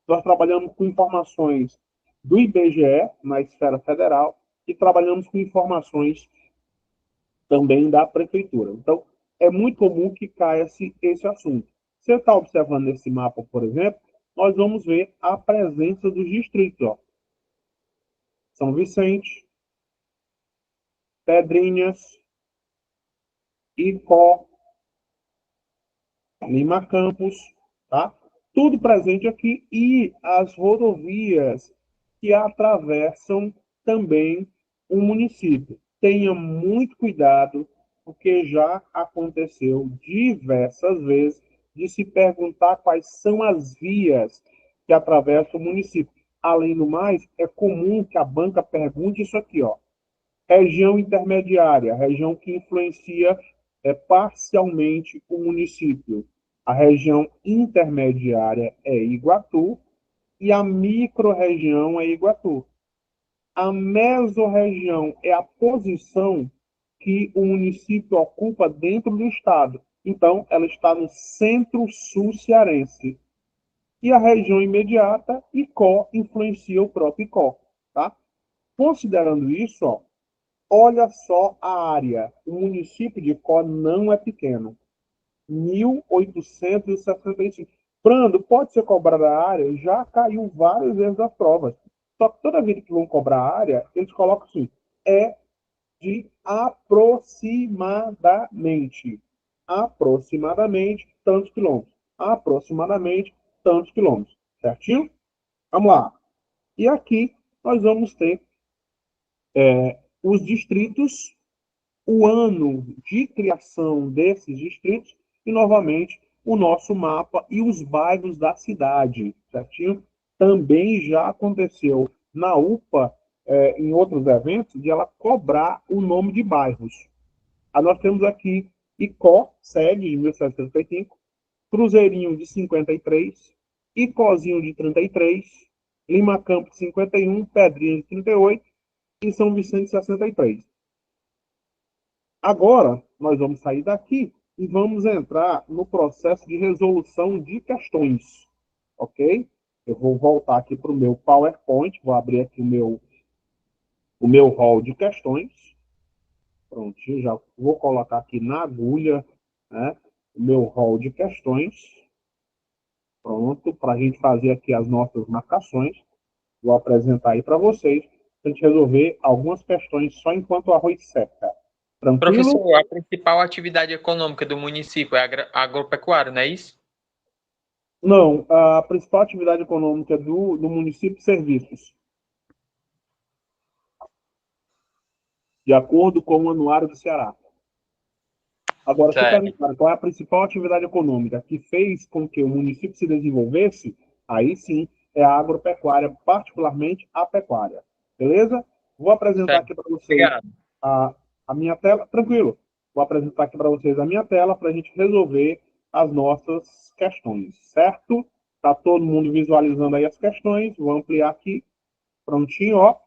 Nós trabalhamos com informações do IBGE, na esfera federal, e trabalhamos com informações também da prefeitura. Então, é muito comum que caia esse assunto. Você está observando nesse mapa, por exemplo, nós vamos ver a presença dos distritos. Ó. São Vicente, Pedrinhas, Icó, Lima Campos, tá? Tudo presente aqui e as rodovias que atravessam também o município. Tenha muito cuidado, porque já aconteceu diversas vezes de se perguntar quais são as vias que atravessam o município. Além do mais, é comum que a banca pergunte isso aqui, ó. Região intermediária, região que influencia parcialmente o município. A região intermediária é Iguatu e a microrregião é Iguatu. A mesorregião é a posição que o município ocupa dentro do estado. Então, ela está no centro-sul cearense. E a região imediata, Icó, influencia o próprio Icó. Tá? Considerando isso, ó, olha só a área. O município de Icó não é pequeno. 1.865. Brando, pode ser cobrada a área? Já caiu várias vezes das provas. Só que toda vez que vão cobrar a área, eles colocam assim, é de aproximadamente. Aproximadamente tantos quilômetros. Aproximadamente tantos quilômetros. Certinho? Vamos lá. E aqui nós vamos ter os distritos, o ano de criação desses distritos e, novamente, o nosso mapa e os bairros da cidade, certinho? Também já aconteceu na UPA, em outros eventos, de ela cobrar o nome de bairros. Aí nós temos aqui Icó, sede de 1735, Cruzeirinho de 53, Icózinho de 33, Lima Campos de 51, Pedrinha de 38 e São Vicente de 63. Agora, nós vamos sair daqui e vamos entrar no processo de resolução de questões, ok? Eu vou voltar aqui para o meu PowerPoint, vou abrir aqui o meu hall de questões. Prontinho, já vou colocar aqui na agulha, né, o meu hall de questões. Pronto, para a gente fazer aqui as nossas marcações. Vou apresentar aí para vocês, para a gente resolver algumas questões só enquanto o arroz seca. Tranquilo? Professor, a principal atividade econômica do município é agropecuário, não é isso? Não, a principal atividade econômica do município é serviços, de acordo com o Anuário do Ceará. Agora, se Certo. perguntar qual é a principal atividade econômica que fez com que o município se desenvolvesse, aí sim é a agropecuária, particularmente a pecuária. Beleza? Vou apresentar Certo. aqui para vocês Obrigado. a minha tela. Tranquilo. Vou apresentar aqui para vocês a minha tela para a gente resolver as nossas questões, certo? Está todo mundo visualizando aí as questões. Vou ampliar aqui. Prontinho, ó.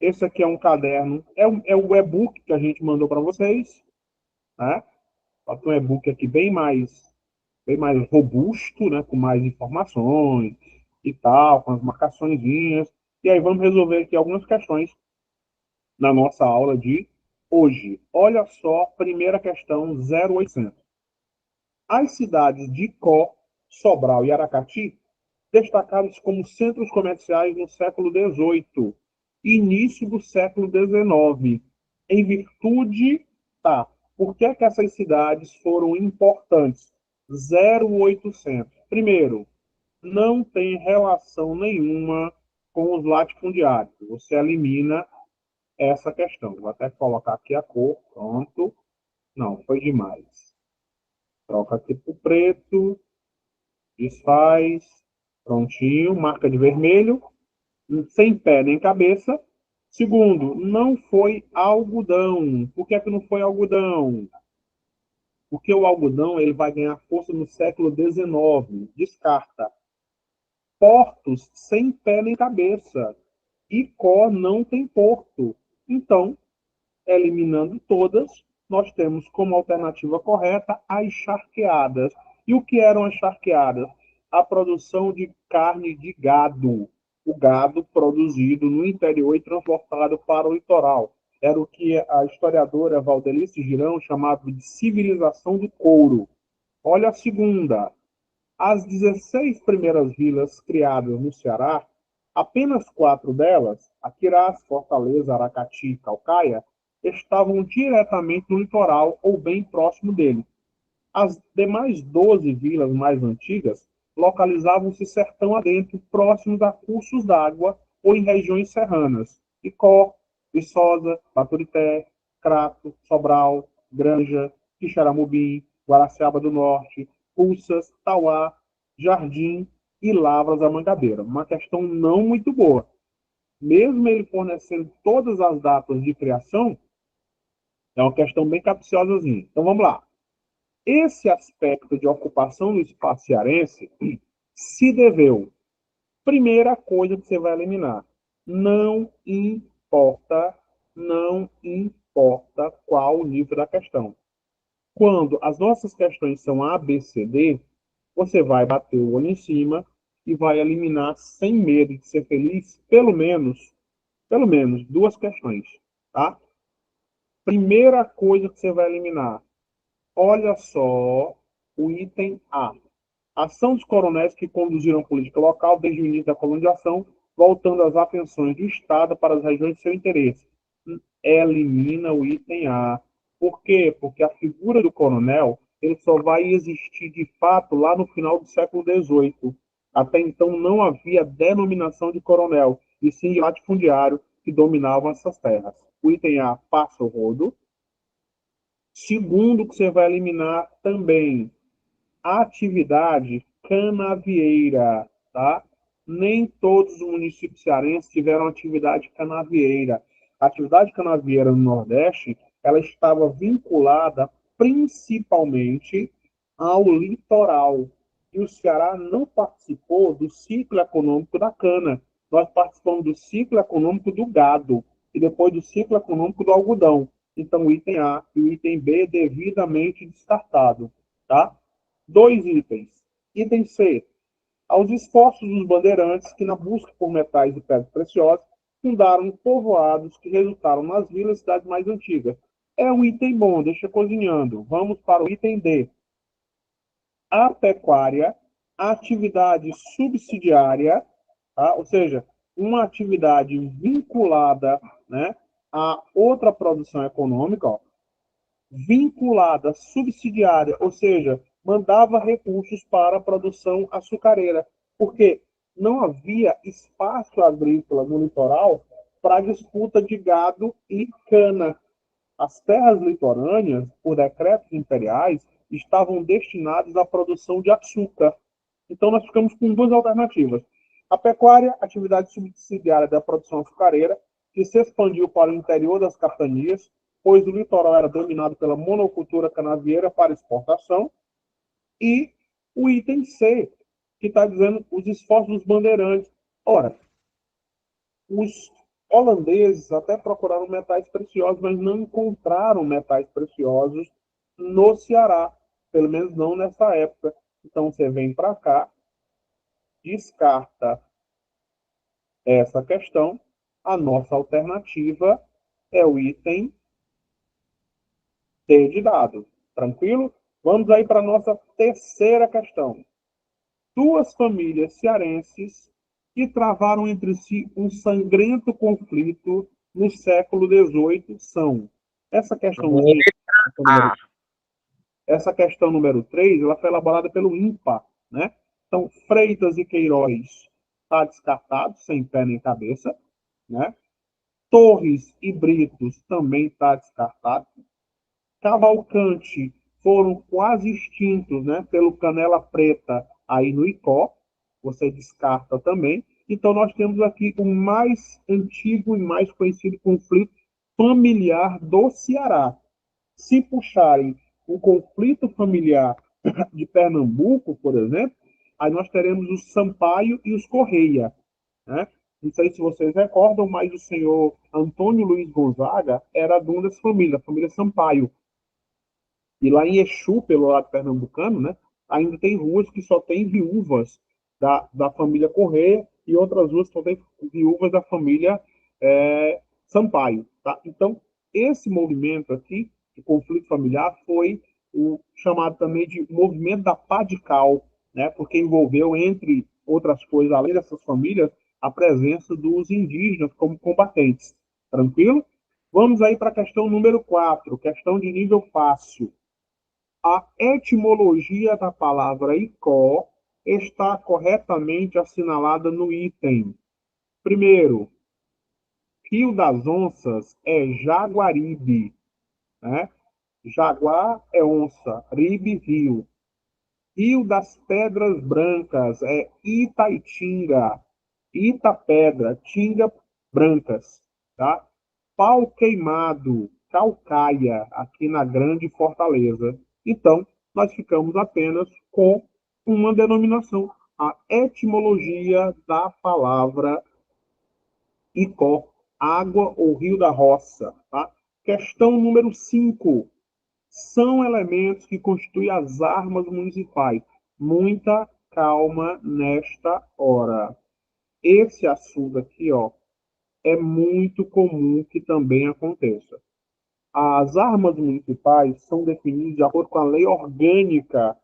Esse aqui é um caderno. É o e-book que a gente mandou para vocês, né? Só que um e-book aqui bem mais robusto, né, com mais informações e tal, com as marcaçõezinhas. E aí vamos resolver aqui algumas questões na nossa aula de hoje. Olha só, primeira questão, 0800. As cidades de Icó, Sobral e Aracati destacaram-se como centros comerciais no século XVIII, início do século XIX, em virtude, tá, por que que essas cidades foram importantes? 0800. Primeiro, não tem relação nenhuma com os latifundiários. Você elimina essa questão. Vou até colocar aqui a cor, pronto. Não, foi demais. Troca aqui para o preto, desfaz, prontinho, marca de vermelho, sem pé nem cabeça. Segundo, não foi algodão. Por que é que não foi algodão? Porque o algodão ele vai ganhar força no século XIX. Descarta. Portos sem pé nem cabeça. Icó não tem porto. Então, eliminando todas, nós temos como alternativa correta as charqueadas. E o que eram as charqueadas? A produção de carne de gado. O gado produzido no interior e transportado para o litoral. Era o que a historiadora Valdelice Girão chamava de civilização do couro. Olha a segunda. As 16 primeiras vilas criadas no Ceará, apenas 4 delas, Aquirás, Fortaleza, Aracati e Calcaia, estavam diretamente no litoral ou bem próximo dele. As demais 12 vilas mais antigas localizavam-se sertão adentro, próximos a cursos d'água ou em regiões serranas. Icó, Viçosa, Baturité, Crato, Sobral, Granja, Quixeramobim, Guaraciaba do Norte, Pulsas, Tauá, Jardim e Lavras da Mangabeira. Uma questão não muito boa. Mesmo ele fornecendo todas as datas de criação, é uma questão bem capciosazinha. Então vamos lá. Esse aspecto de ocupação do espaço cearense se deveu. Primeira coisa que você vai eliminar. Não importa qual o nível da questão. Quando as nossas questões são A, B, C, D, você vai bater o olho em cima e vai eliminar sem medo de ser feliz, pelo menos duas questões, tá? Primeira coisa que você vai eliminar. Olha só o item A. Ação dos coronéis que conduziram a política local desde o início da colonização, voltando as atenções do Estado para as regiões de seu interesse. Elimina o item A. Por quê? Porque a figura do coronel ele só vai existir de fato lá no final do século XVIII. Até então não havia denominação de coronel, e sim de latifundiário que dominavam essas terras. O item A passa o rodo. Segundo, que você vai eliminar também a atividade canavieira, tá? Nem todos os municípios cearenses tiveram atividade canavieira. A atividade canavieira no Nordeste, ela estava vinculada principalmente ao litoral. E o Ceará não participou do ciclo econômico da cana. Nós participamos do ciclo econômico do gado e depois do ciclo econômico do algodão. Então, o item A e o item B devidamente descartado, tá? Dois itens. Item C. Aos esforços dos bandeirantes que, na busca por metais e pedras preciosas, fundaram povoados que resultaram nas vilas e cidades mais antigas. É um item bom, deixa cozinhando. Vamos para o item D. A pecuária, atividade subsidiária, tá? Ou seja, uma atividade vinculada, né, a outra produção econômica, ó, vinculada, subsidiária, ou seja, mandava recursos para a produção açucareira, porque não havia espaço agrícola no litoral para disputa de gado e cana. As terras litorâneas, por decretos imperiais, estavam destinadas à produção de açúcar. Então, nós ficamos com duas alternativas. A pecuária, atividade subsidiária da produção açucareira, que se expandiu para o interior das capitanias, pois o litoral era dominado pela monocultura canavieira para exportação. E o item C, que está dizendo os esforços dos bandeirantes. Ora, os holandeses até procuraram metais preciosos, mas não encontraram metais preciosos no Ceará, pelo menos não nessa época. Então, você vem para cá, descarta essa questão. A nossa alternativa é o item D de dado. Tranquilo? Vamos aí para a nossa terceira questão. Duas famílias cearenses que travaram entre si um sangrento conflito no século XVIII são. Essa questãozinha, essa questão número 3, ela foi elaborada pelo INPA, né? Então, Freitas e Queiroz está descartado, sem pé nem cabeça, né? Torres e Britos também está descartado. Cavalcante foram quase extintos, né? Pelo Canela Preta aí no Icó, você descarta também. Então, nós temos aqui o mais antigo e mais conhecido conflito familiar do Ceará. Se puxarem o conflito familiar de Pernambuco, por exemplo, aí nós teremos os Sampaio e os Correia, né? Não sei se vocês recordam, mas o senhor Antônio Luiz Gonzaga era de uma das famílias, a família Sampaio. E lá em Exu, pelo lado pernambucano, né, ainda tem ruas que só tem viúvas da família Correia e outras ruas que só tem viúvas da família Sampaio. Tá? Então, esse movimento aqui, de conflito familiar, foi o chamado também de movimento da pá de cal, né, porque envolveu, entre outras coisas, além dessas famílias, a presença dos indígenas como combatentes. Tranquilo? Vamos aí para a questão número 4, questão de nível fácil. A etimologia da palavra Icó está corretamente assinalada no item. Primeiro, Rio das Onças é Jaguaribe, né? Jaguar é onça, Ribe, rio. Rio das Pedras Brancas é Itaitinga, Itapedra, Tinga Brancas, tá? Pau Queimado, Calcaia, aqui na Grande Fortaleza. Então, nós ficamos apenas com uma denominação, a etimologia da palavra Icó, água ou rio da roça, tá? Questão número 5. São elementos que constituem as armas municipais. Muita calma nesta hora. Esse assunto aqui, ó, é muito comum que também aconteça. As armas municipais são definidas de acordo com a lei orgânica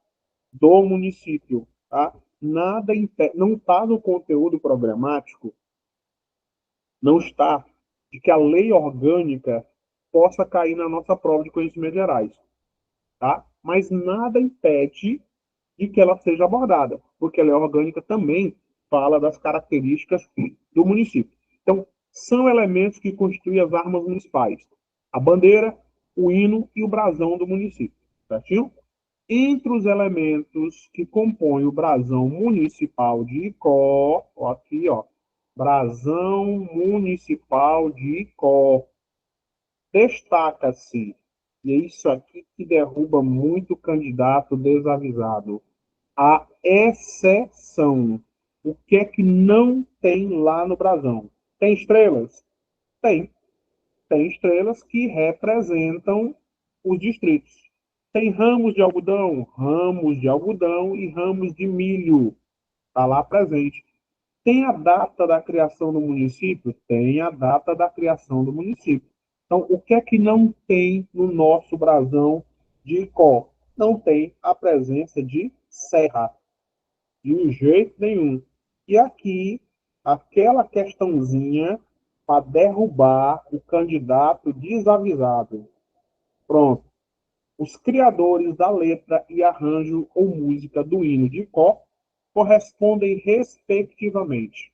do município, tá? Nada não está no conteúdo programático, não está de que a lei orgânica possa cair na nossa prova de conhecimentos gerais, tá? Mas nada impede de que ela seja abordada, porque a lei orgânica também fala das características do município. Então, são elementos que constituem as armas municipais: a bandeira, o hino e o brasão do município, certinho? Entre os elementos que compõem o brasão municipal de Icó, ó, aqui, ó, brasão municipal de Icó, destaca-se, e é isso aqui que derruba muito candidato desavisado, a exceção. O que é que não tem lá no brasão? Tem estrelas? Tem. Tem estrelas que representam os distritos. Tem ramos de algodão? Ramos de algodão e ramos de milho. Está lá presente. Tem a data da criação do município? Tem a data da criação do município. Então, o que é que não tem no nosso brasão de Icó? Não tem a presença de serra. De jeito nenhum. E aqui, aquela questãozinha para derrubar o candidato desavisado. Pronto. Os criadores da letra e arranjo ou música do hino de Icó correspondem respectivamente.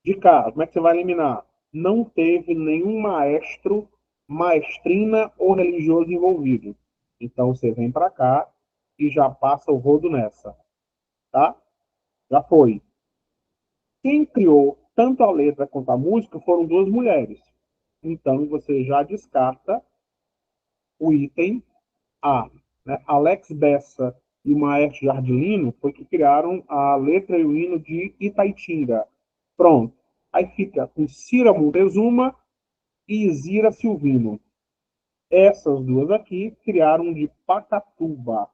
De cara, como é que você vai eliminar? Não teve nenhum maestro, maestrina ou religioso envolvido. Então você vem para cá e já passa o rodo nessa, tá? Já foi. Quem criou tanto a letra quanto a música foram duas mulheres. Então você já descarta o item A. Né? Alex Bessa e o Maestro Jardilino foi que criaram a letra e o hino de Itaitinga. Pronto. Aí fica com Cira Montezuma e Zira Silvino. Essas duas aqui criaram de Pacatuba.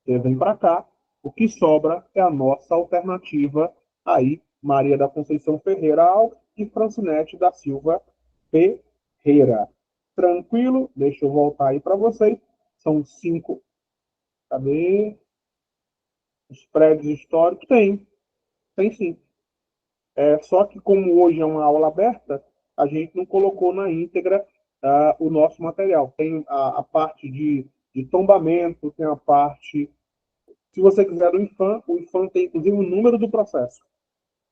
Você vem para cá, o que sobra é a nossa alternativa aí, Maria da Conceição Ferreira Alves e Francinete da Silva Ferreira. Tranquilo? Deixa eu voltar aí para vocês. São 5. Cadê? Os prédios históricos? Tem sim. Só que como hoje é uma aula aberta, a gente não colocou na íntegra o nosso material. Tem a parte de tombamento, tem a parte... Se você quiser o IFAM tem inclusive o número do processo.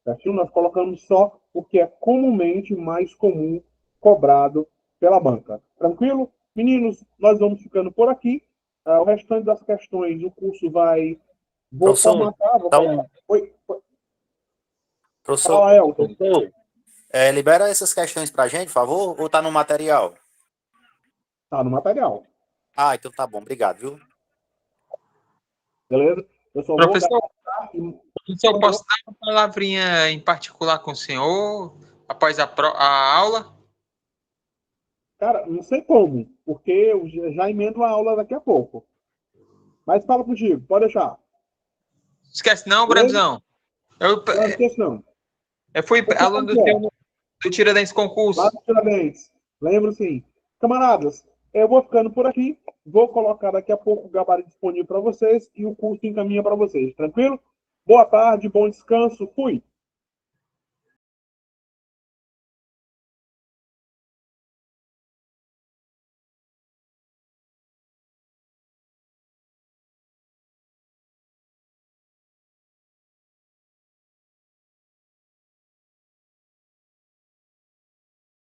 Certinho? Nós colocamos só o que é comumente mais comum cobrado pela banca. Tranquilo? Meninos, nós vamos ficando por aqui. O restante das questões, o curso vai... Vou Professor, formatar... então, Oi, professor, fala, Elton. professor, libera essas questões para a gente, por favor, ou tá no material? Tá no material. Ah, então tá bom, obrigado, viu? Beleza? Eu só Professor, vou dar... professor, posso dar uma palavrinha em particular com o senhor após a aula? Cara, não sei como, porque eu já emendo a aula daqui a pouco. Mas fala contigo, pode deixar. Esquece não, Beleza? Brandão. Eu, Não esqueça, não. eu fui aluno do seu do Tiradentes Concurso. Lá do Tiradentes. Lembro sim. Camaradas, eu vou ficando por aqui. Vou colocar daqui a pouco o gabarito disponível para vocês e o curso encaminha para vocês. Tranquilo? Boa tarde, bom descanso. Fui.